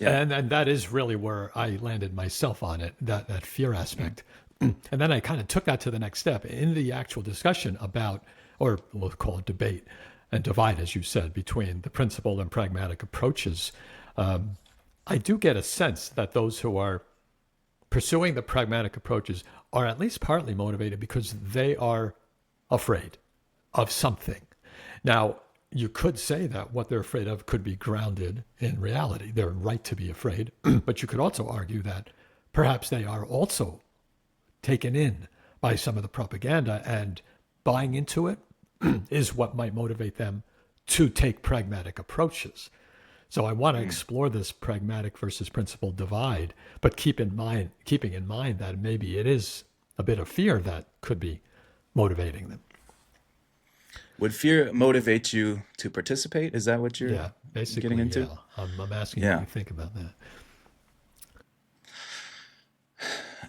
And that is really where I landed myself on it, that fear aspect. And then I kind of took that to the next step in the actual discussion about, or we'll call it debate and divide, as you said, between the principled and pragmatic approaches. I do get a sense that those who are pursuing the pragmatic approaches are at least partly motivated because they are afraid of something. Now, you could say that what they're afraid of could be grounded in reality. They're right to be afraid, but you could also argue that perhaps they are also taken in by some of the propaganda, and buying into it is what might motivate them to take pragmatic approaches. So I want to explore this pragmatic versus principled divide, but keeping in mind that maybe it is a bit of fear that could be motivating them. Would fear motivate you to participate? Is that what you're basically getting into? Yeah. I'm asking what you think about that.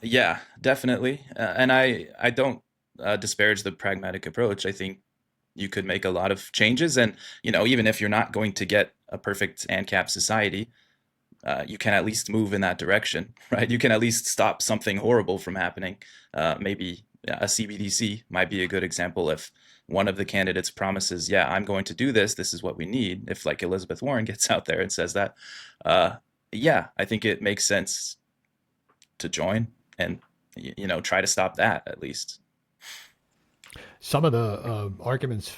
Yeah, definitely. And I don't disparage the pragmatic approach. I think you could make a lot of changes. And, even if you're not going to get a perfect ANCAP society, you can at least move in that direction, right? You can at least stop something horrible from happening. Maybe a CBDC might be a good example. If one of the candidates promises, I'm going to do this, this is what we need. If like Elizabeth Warren gets out there and says that, I think it makes sense to join and, try to stop that at least. Some of the arguments,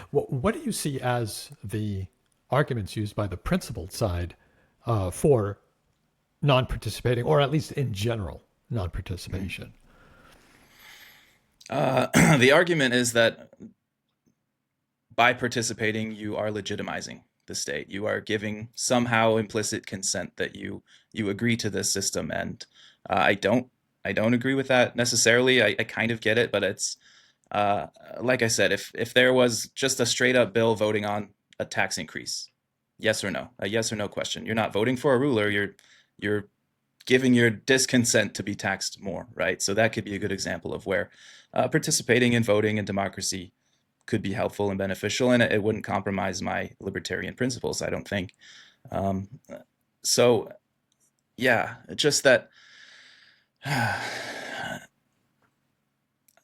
what do you see as the arguments used by the principled side for non-participating, or at least in general, non-participation? The argument is that by participating, you are legitimizing the state. You are giving somehow implicit consent that you agree to this system. And I don't agree with that necessarily. I kind of get it, but it's like I said, if there was just a straight up bill voting on a tax increase, yes or no, a yes or no question. You're not voting for a ruler. You're giving your disconsent to be taxed more, right? So that could be a good example of where participating in voting and democracy could be helpful and beneficial, and it wouldn't compromise my libertarian principles, I don't think. Um, so yeah, just that.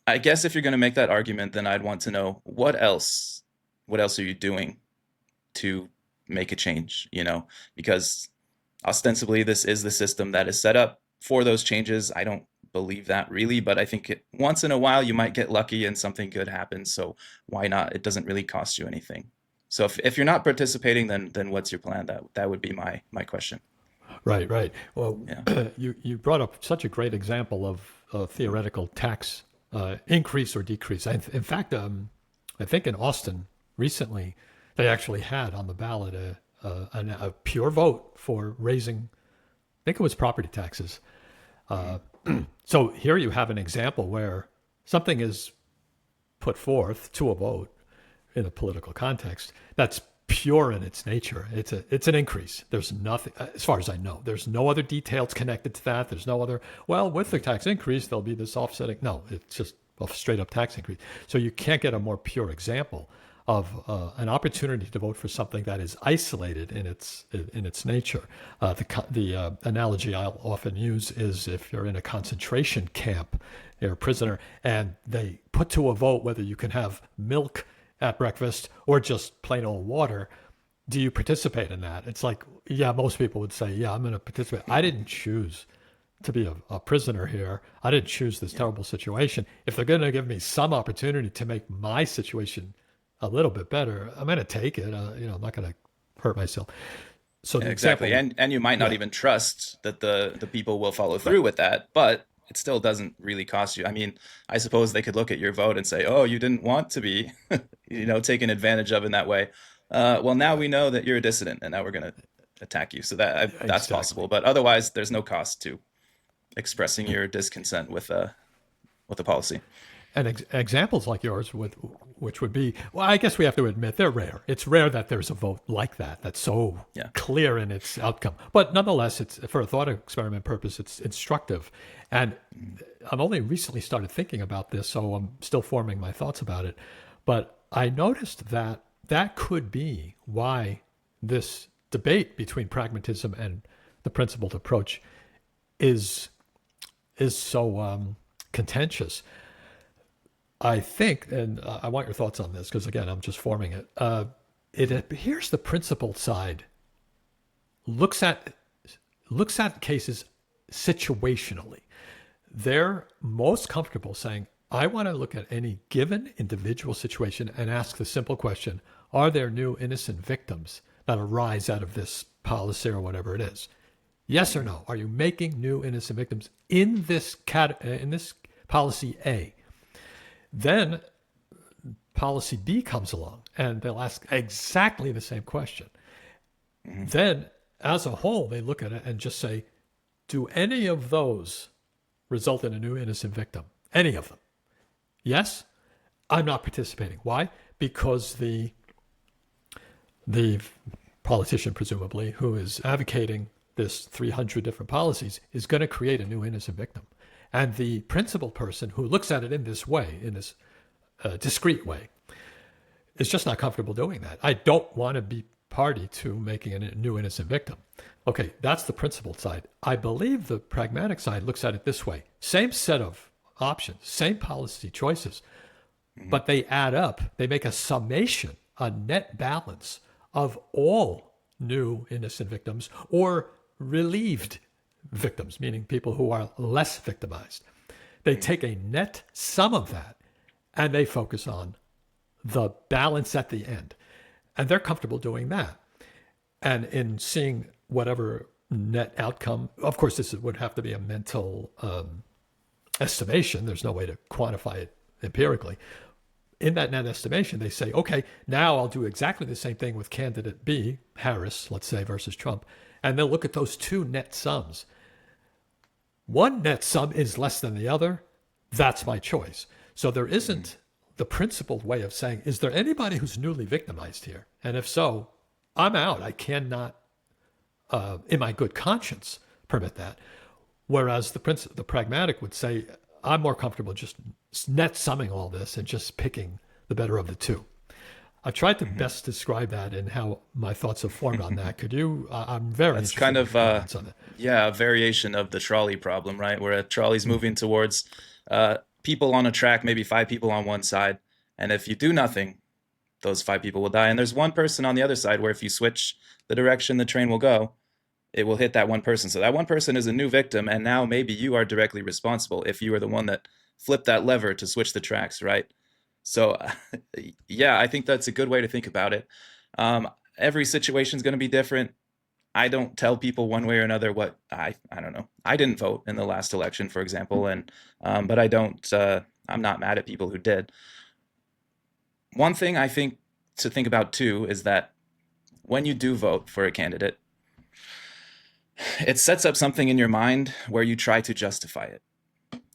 I guess if you're going to make that argument, then I'd want to know what else. What else are you doing to make a change? Because ostensibly this is the system that is set up for those changes. I don't believe that really, but I think once in a while you might get lucky and something good happens. So why not? It doesn't really cost you anything. So if you're not participating, then what's your plan? That would be my question. Right, right. Well, Yeah. you brought up such a great example of a theoretical tax increase or decrease. In fact, I think in Austin recently, they actually had on the ballot a pure vote for raising, I think it was property taxes. So here you have an example where something is put forth to a vote in a political context that's pure in its nature. It's an increase. There's nothing, as far as I know, there's no other details connected to that. There's no other, well, with the tax increase, there'll be this offsetting. No, it's just a straight up tax increase. So you can't get a more pure example of an opportunity to vote for something that is isolated in its nature. The analogy I'll often use is if you're in a concentration camp, you're a prisoner, and they put to a vote whether you can have milk at breakfast or just plain old water. Do you participate in that? It's like, yeah, most people would say, yeah, I'm going to participate. I didn't choose to be a prisoner here. I didn't choose this terrible situation. If they're going to give me some opportunity to make my situation a little bit better, I'm going to take it. I'm not going to hurt myself. So the Exactly. example, And you might not yeah, even trust that the people will follow through with that, but it still doesn't really cost you. I mean, I suppose they could look at your vote and say, "Oh, you didn't want to be, taken advantage of in that way." Well, now we know that you're a dissident, and now we're going to attack you. So that's exactly. possible. But otherwise, there's no cost to expressing your discontent with a policy. And examples like yours, which would be, well, I guess we have to admit they're rare. It's rare that there's a vote like that that's so Yeah. clear in its outcome. But nonetheless, it's for a thought experiment purpose, it's instructive. And I've only recently started thinking about this, so I'm still forming my thoughts about it. But I noticed that that could be why this debate between pragmatism and the principled approach is so contentious. I think, and I want your thoughts on this because again, I'm just forming it. It appears the principled side looks at cases situationally. They're most comfortable saying, "I want to look at any given individual situation and ask the simple question: Are there new innocent victims that arise out of this policy or whatever it is? Yes or no? Are you making new innocent victims in this policy A?" Then policy B comes along and they'll ask exactly the same question. Then, as a whole, they look at it and just say, do any of those result in a new innocent victim? Any of them? Yes? I'm not participating. Why? Because the politician, presumably, who is advocating this 300 different policies is going to create a new innocent victim. And the principled person who looks at it in this way, in this discrete way, is just not comfortable doing that. I don't want to be party to making a new innocent victim. Okay, that's the principled side. I believe the pragmatic side looks at it this way. Same set of options, same policy choices, but they add up. They make a summation, a net balance of all new innocent victims or relieved victims, meaning people who are less victimized. They take a net sum of that and they focus on the balance at the end. And they're comfortable doing that. And in seeing whatever net outcome, of course, this would have to be a mental estimation. There's no way to quantify it empirically. In that net estimation, they say, okay, now I'll do exactly the same thing with candidate B, Harris, let's say, versus Trump. And they'll look at those two net sums. One net sum is less than the other. That's my choice. So there isn't the principled way of saying, is there anybody who's newly victimized here? And if so, I'm out. I cannot, in my good conscience, permit that. Whereas the pragmatic would say, I'm more comfortable just net summing all this and just picking the better of the two. I've tried to best describe that and how my thoughts have formed on that. Could you? I'm very That's interested kind in of your comments on it. yeah, a variation of the trolley problem, right? Where a trolley's moving towards people on a track, maybe five people on one side, and if you do nothing, those five people will die. And there's one person on the other side where if you switch the direction the train will go, it will hit that one person. So that one person is a new victim, and now maybe you are directly responsible if you are the one that flipped that lever to switch the tracks, right? So, yeah, I think that's a good way to think about it. Every situation is going to be different. I don't tell people one way or another what I don't know. I didn't vote in the last election, for example, and but I don't. I'm not mad at people who did. One thing I think to think about too is that when you do vote for a candidate, it sets up something in your mind where you try to justify it.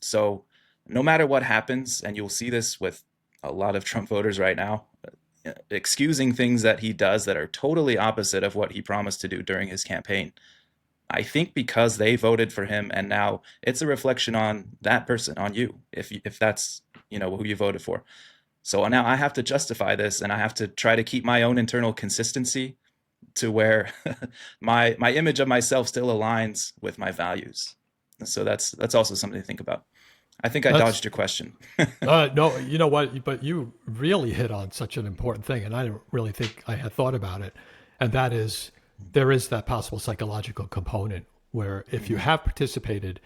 So no matter what happens, and you'll see this with a lot of Trump voters right now, excusing things that he does that are totally opposite of what he promised to do during his campaign. I think because they voted for him, and now it's a reflection on that person, on you, if that's who you voted for. So now I have to justify this, and I have to try to keep my own internal consistency to where my image of myself still aligns with my values. So that's also something to think about. I think I dodged your question. No, you know what? But you really hit on such an important thing, and I don't really think I had thought about it. And that is, there is that possible psychological component where if you have participated,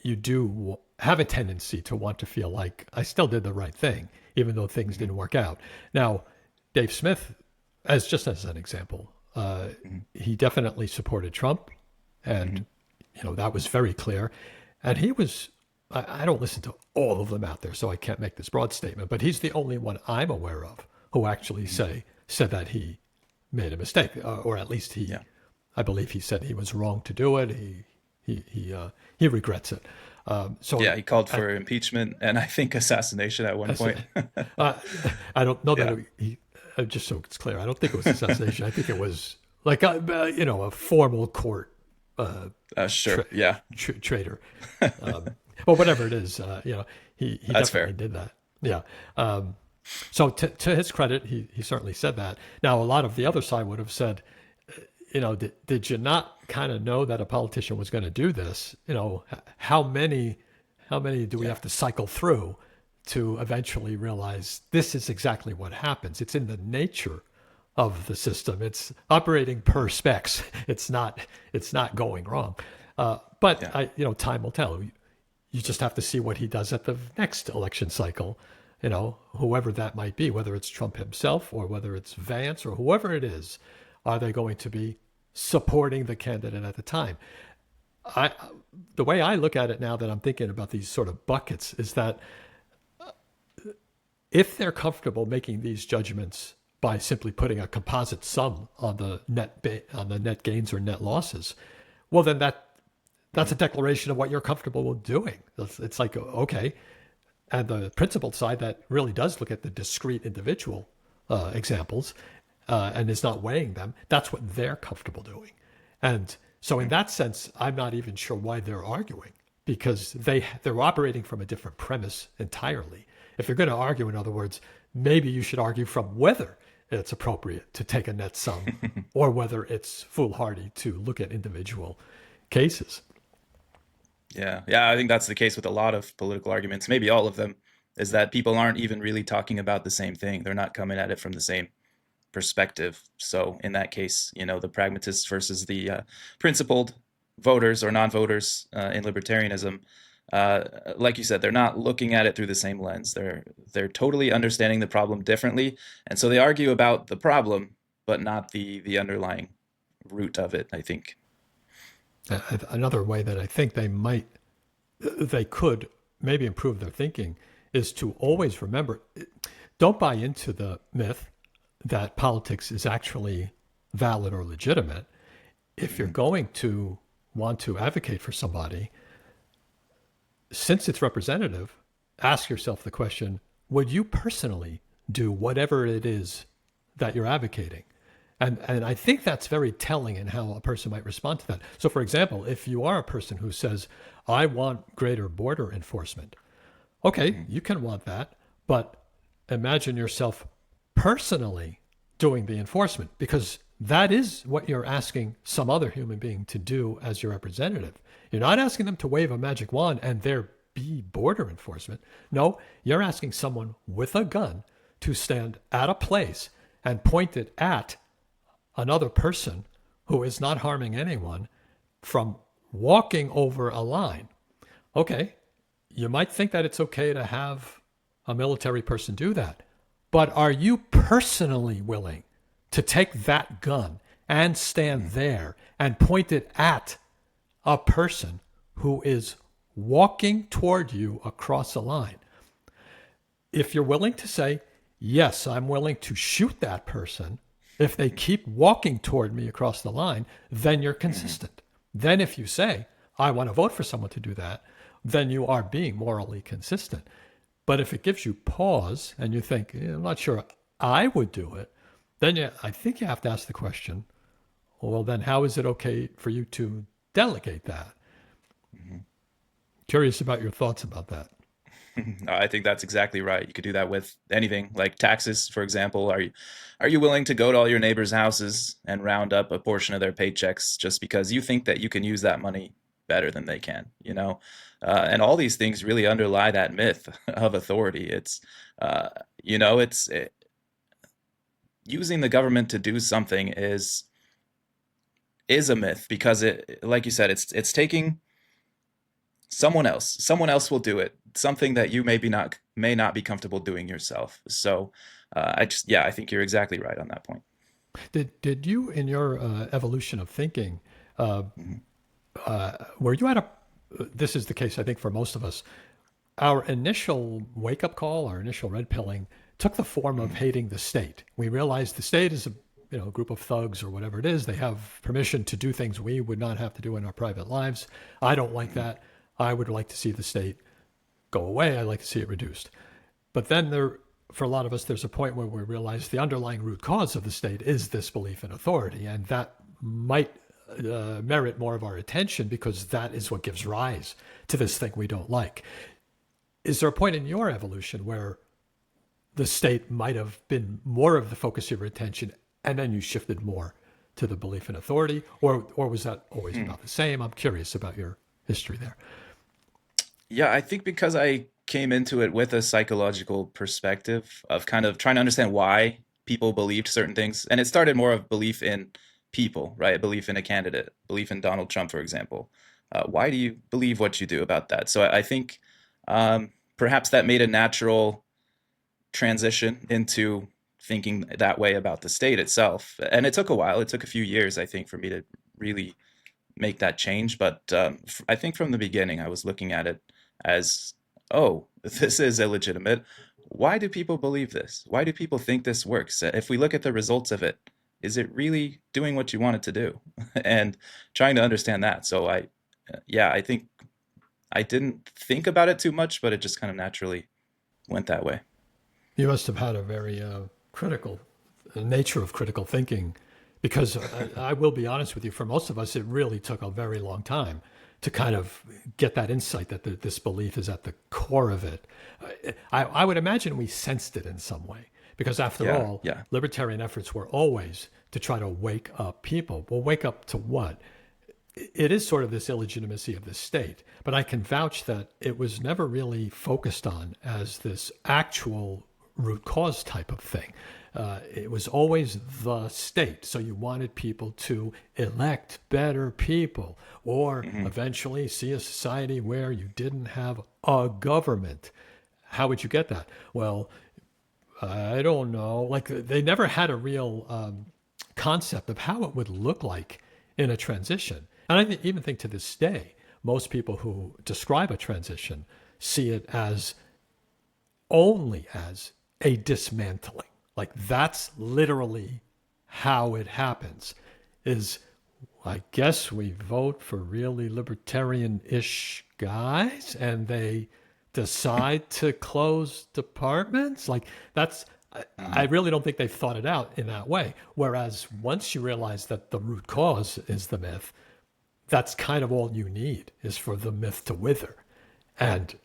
you do have a tendency to want to feel like I still did the right thing, even though things didn't work out. Now, Dave Smith, just as an example, he definitely supported Trump, and that was very clear. And he was. I don't listen to all of them out there, so I can't make this broad statement, but he's the only one I'm aware of who actually said that he made a mistake, or at least I believe he said he was wrong to do it. He regrets it. So yeah, he called for impeachment and I think assassination at one point. I don't know that he, just so it's clear, I don't think it was assassination. I think it was like a formal court. Sure. Yeah. Traitor. Well, whatever it is, he That's definitely fair. did that. Yeah. So to his credit, he certainly said that. Now, a lot of the other side would have said, did you not kind of know that a politician was going to do this? How many do we have to cycle through to eventually realize this is exactly what happens? It's in the nature of the system. It's operating per specs. It's not going wrong. But time will tell. You just have to see what he does at the next election cycle, whoever that might be, whether it's Trump himself or whether it's Vance or whoever it is. Are they going to be supporting the candidate at the time? The way I look at it now that I'm thinking about these sort of buckets is that if they're comfortable making these judgments by simply putting a composite sum on the net gains or net losses, well, then that's a declaration of what you're comfortable with doing. It's like, okay. And the principled side that really does look at the discrete individual examples and is not weighing them, that's what they're comfortable doing. And so in that sense, I'm not even sure why they're arguing, because they're operating from a different premise entirely. If you're going to argue, in other words, maybe you should argue from whether it's appropriate to take a net sum or whether it's foolhardy to look at individual cases. Yeah, I think that's the case with a lot of political arguments, maybe all of them, is that people aren't even really talking about the same thing. They're not coming at it from the same perspective. So in that case, the pragmatists versus the principled voters or non-voters in libertarianism, like you said, they're not looking at it through the same lens. They're totally understanding the problem differently, and so they argue about the problem, but not the underlying root of it, I think. Another way that I think they could maybe improve their thinking is to always remember, don't buy into the myth that politics is actually valid or legitimate. If you're going to want to advocate for somebody, since it's representative, ask yourself the question, would you personally do whatever it is that you're advocating? And I think that's very telling in how a person might respond to that. So, for example, if you are a person who says, I want greater border enforcement, okay, you can want that, but imagine yourself personally doing the enforcement, because that is what you're asking some other human being to do as your representative. You're not asking them to wave a magic wand and there be border enforcement. No, you're asking someone with a gun to stand at a place and point it at another person who is not harming anyone from walking over a line. Okay, you might think that it's okay to have a military person do that, but are you personally willing to take that gun and stand there and point it at a person who is walking toward you across a line? If you're willing to say, yes, I'm willing to shoot that person if they keep walking toward me across the line, then you're consistent. Then if you say, I want to vote for someone to do that, then you are being morally consistent. But if it gives you pause and you think, I'm not sure I would do it, then I think you have to ask the question, well, then how is it okay for you to delegate that? Curious about your thoughts about that. I think that's exactly right. You could do that with anything, like taxes, for example. Are you willing to go to all your neighbors' houses and round up a portion of their paychecks just because you think that you can use that money better than they can? And all these things really underlie that myth of authority. It's using the government to do something is a myth, because it, like you said, it's taking someone else will do it, something that you may not be comfortable doing yourself. So I think you're exactly right on that point. Did you, in your evolution of thinking, were you at a, this is the case, I think, for most of us, our initial wake-up call, our initial red pilling, took the form of hating the state. We realized the state is a group of thugs or whatever it is. They have permission to do things we would not have to do in our private lives. I don't like that. I would like to see the state go away. I'd like to see it reduced. But then for a lot of us, there's a point where we realize the underlying root cause of the state is this belief in authority, and that might merit more of our attention because that is what gives rise to this thing we don't like. Is there a point in your evolution where the state might have been more of the focus of your attention and then you shifted more to the belief in authority, or was that always about the same? I'm curious about your history there. Yeah, I think because I came into it with a psychological perspective of kind of trying to understand why people believed certain things. And it started more of belief in people, right? Belief in a candidate, belief in Donald Trump, for example. Why do you believe what you do about that? So I think perhaps that made a natural transition into thinking that way about the state itself. And it took a while. It took a few years, I think, for me to really make that change. But I think from the beginning, I was looking at it as, oh, this is illegitimate. Why do people believe this? Why do people think this works? If we look at the results of it, is it really doing what you want it to do? And trying to understand that. So I think I didn't think about it too much, but it just kind of naturally went that way. You must have had a very critical nature of critical thinking, because I will be honest with you, for most of us, it really took a very long time to kind of get that insight that this belief is at the core of it. I would imagine we sensed it in some way, because after all, libertarian efforts were always to try to wake up people. Well, wake up to what? It is sort of this illegitimacy of the state, but I can vouch that it was never really focused on as this actual root cause type of thing. It was always the state. So you wanted people to elect better people, or eventually see a society where you didn't have a government. How would you get that? Well, I don't know. Like, they never had a real concept of how it would look like in a transition. And I even think to this day, most people who describe a transition see it as only as a dismantling. Like, that's literally how it happens, is, I guess we vote for really libertarian-ish guys and they decide to close departments. Like, that's, I really don't think they've thought it out in that way. Whereas once you realize that the root cause is the myth, that's kind of all you need, is for the myth to wither. And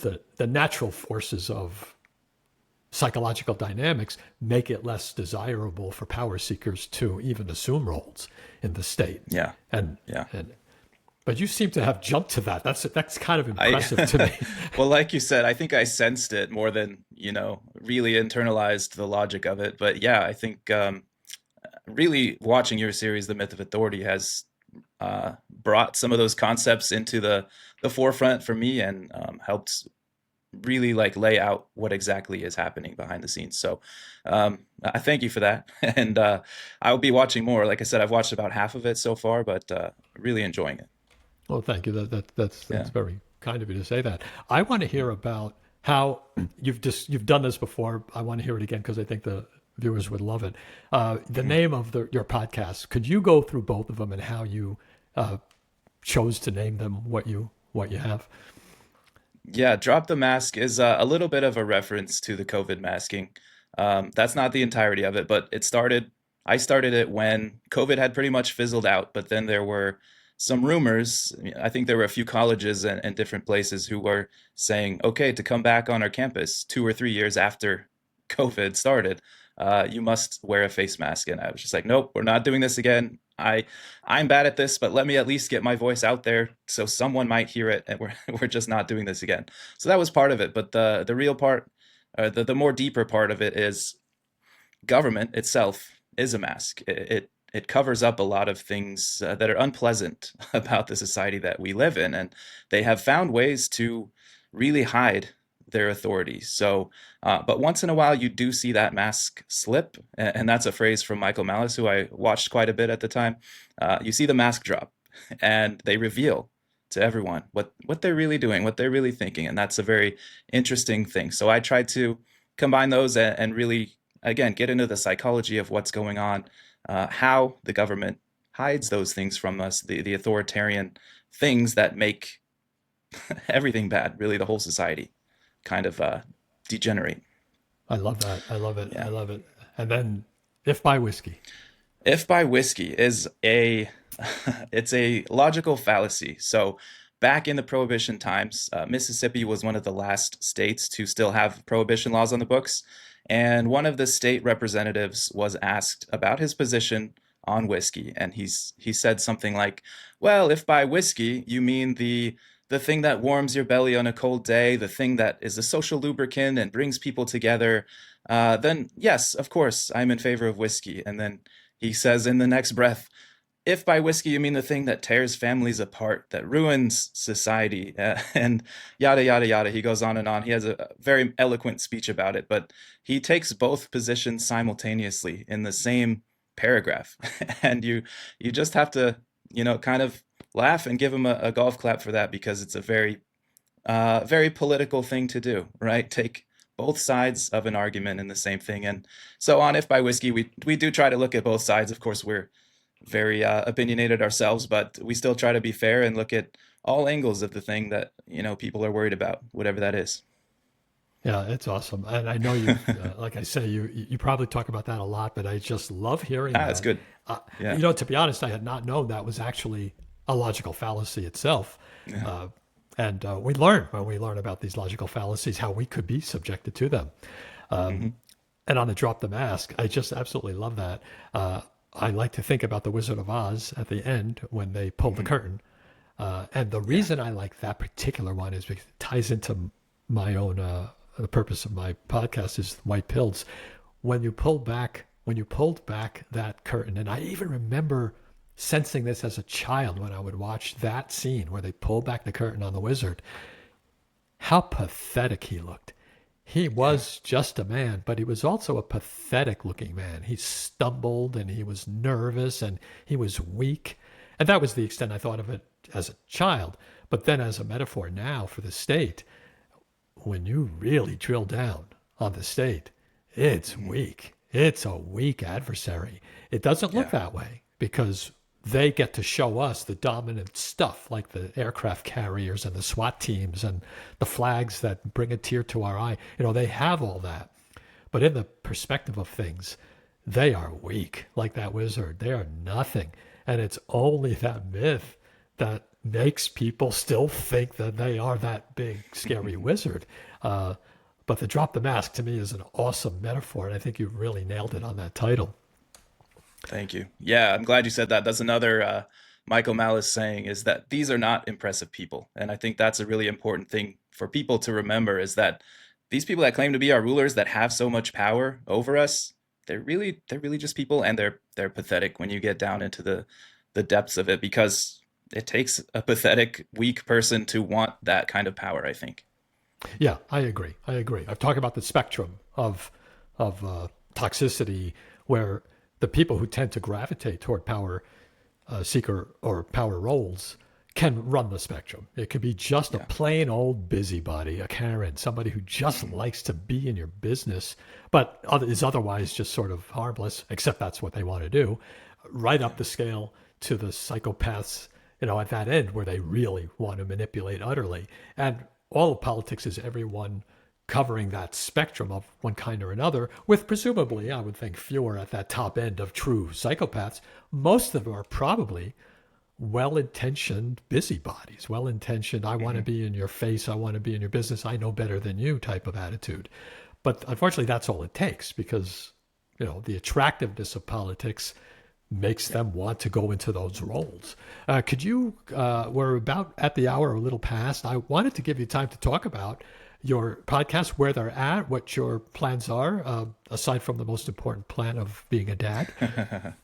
the natural forces of psychological dynamics make it less desirable for power seekers to even assume roles in the state. Yeah. And Yeah. but you seem to have jumped to that. That's kind of I impressive to me. well, like you said, I think I sensed it more than, really internalized the logic of it. But yeah, I think really watching your series, The Myth of Authority, has brought some of those concepts into the forefront for me, and helped really like lay out what exactly is happening behind the scenes. So I thank you for that. And I'll be watching more. Like I said, I've watched about half of it so far, but really enjoying it. Well, thank you. That's Yeah. very kind of you to say that. I want to hear about how you've done this before. I want to hear it again because I think the viewers would love it. The name of your podcast. Could you go through both of them and how you chose to name them what you have? Yeah, Drop the Mask is a little bit of a reference to the COVID masking. That's not the entirety of it, but I started it when COVID had pretty much fizzled out, but then there were some rumors. I think there were a few colleges and different places who were saying, okay, to come back on our campus 2 or 3 years after COVID started, you must wear a face mask. And I was just like, nope, we're not doing this again. I'm bad at this, but let me at least get my voice out there so someone might hear it, and we're just not doing this again. So that was part of it. But the real part, the more deeper part of it, is government itself is a mask. It covers up a lot of things that are unpleasant about the society that we live in, and they have found ways to really hide their authority. So, but once in a while, you do see that mask slip, and that's a phrase from Michael Malice, who I watched quite a bit at the time. You see the mask drop, and they reveal to everyone what they're really doing, what they're really thinking, and that's a very interesting thing. So I tried to combine those and really, again, get into the psychology of what's going on, how the government hides those things from us, the authoritarian things that make everything bad, really the whole society kind of degenerate. I love that. I love it. Yeah. I love it. And then If by Whiskey. If by Whiskey is it's a logical fallacy. So back in the Prohibition times, Mississippi was one of the last states to still have Prohibition laws on the books. And one of the state representatives was asked about his position on whiskey. And he said something like, well, if by whiskey you mean the thing that warms your belly on a cold day, the thing that is a social lubricant and brings people together, then yes, of course, I'm in favor of whiskey. And then he says in the next breath, if by whiskey you mean the thing that tears families apart, that ruins society, and yada, yada, yada. He goes on and on. He has a very eloquent speech about it, but he takes both positions simultaneously in the same paragraph. And you just have to, kind of laugh and give him a golf clap for that, because it's a very, very political thing to do, right? Take both sides of an argument in the same thing. And so on If by Whiskey, we do try to look at both sides. Of course, we're very opinionated ourselves, but we still try to be fair and look at all angles of the thing that, people are worried about, whatever that is. Yeah, it's awesome. And I know you, like I say, you probably talk about that a lot, but I just love hearing that. That's good. Yeah. To be honest, I had not known that was actually a logical fallacy itself. Yeah. And we learn when we learn about these logical fallacies how we could be subjected to them. And on the Drop the Mask, I just absolutely love that. I like to think about the Wizard of Oz at the end when they pull the curtain. And the reason I like that particular one is because it ties into my own, the purpose of my podcast is White Pills. When you pulled back that curtain, and I even remember sensing this as a child when I would watch that scene where they pulled back the curtain on the wizard, how pathetic he looked. He was just a man, but he was also a pathetic looking man. He stumbled and he was nervous and he was weak. And that was the extent I thought of it as a child. But then as a metaphor now for the state, when you really drill down on the state, it's weak. It's a weak adversary. It doesn't look that way because they get to show us the dominant stuff, like the aircraft carriers and the SWAT teams and the flags that bring a tear to our eye. They have all that. But in the perspective of things, they are weak, like that wizard. They are nothing. And it's only that myth that makes people still think that they are that big, scary wizard. But the drop the mask to me is an awesome metaphor, and I think you really nailed it on that title. Thank you. Yeah, I'm glad you said that. That's another Michael Malice saying, is that these are not impressive people. And I think that's a really important thing for people to remember, is that these people that claim to be our rulers, that have so much power over us, they're really just people, and they're pathetic when you get down into the depths of it, because it takes a pathetic, weak person to want that kind of power, I think. Yeah, I agree. I've talked about the spectrum of toxicity, where the people who tend to gravitate toward power seeker or power roles can run the spectrum. It could be just a plain old busybody, a Karen, somebody who just likes to be in your business, but is otherwise just sort of harmless, except that's what they want to do, right up the scale to the psychopaths, at that end where they really want to manipulate utterly. And all of politics is everyone covering that spectrum of one kind or another, with presumably, I would think, fewer at that top end of true psychopaths. Most of them are probably well-intentioned busybodies, well-intentioned, I want to be in your face, I want to be in your business, I know better than you type of attitude. But unfortunately, that's all it takes, because, the attractiveness of politics makes them want to go into those roles. Could you, we're about at the hour, a little past. I wanted to give you time to talk about your podcast, where they're at, what your plans are, aside from the most important plan of being a dad.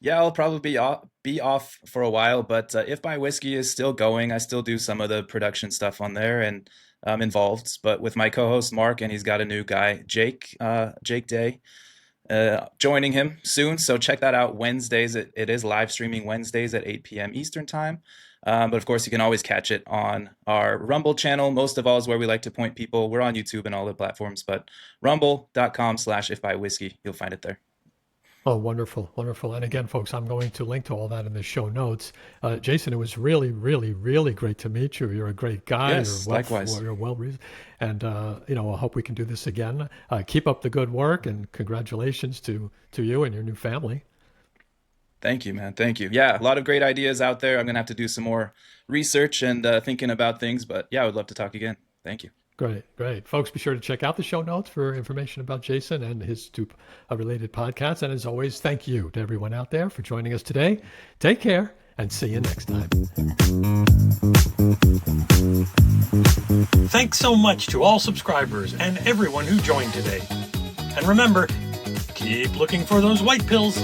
Yeah, I'll probably be off for a while, but If by Whiskey is still going. I still do some of the production stuff on there, and I'm involved, but with my co-host Mark, and he's got a new guy, Jake Day, joining him soon. So check that out Wednesdays. It is live streaming Wednesdays at 8 p.m. Eastern time. But of course, you can always catch it on our Rumble channel. Most of all is where we like to point people. We're on YouTube and all the platforms, but rumble.com/ifbywhiskey, you'll find it there. Oh, wonderful, wonderful. And again, folks, I'm going to link to all that in the show notes. Jason, it was really, really, really great to meet you. You're a great guy. Yes, likewise. You're well-reasoned. And, I hope we can do this again. Keep up the good work, and congratulations to you and your new family. Thank you, man. Thank you. Yeah, a lot of great ideas out there. I'm going to have to do some more research and thinking about things, but yeah, I would love to talk again. Thank you. Great. Folks, be sure to check out the show notes for information about Jason and his two related podcasts. And as always, thank you to everyone out there for joining us today. Take care, and see you next time. Thanks so much to all subscribers and everyone who joined today. And remember, keep looking for those white pills.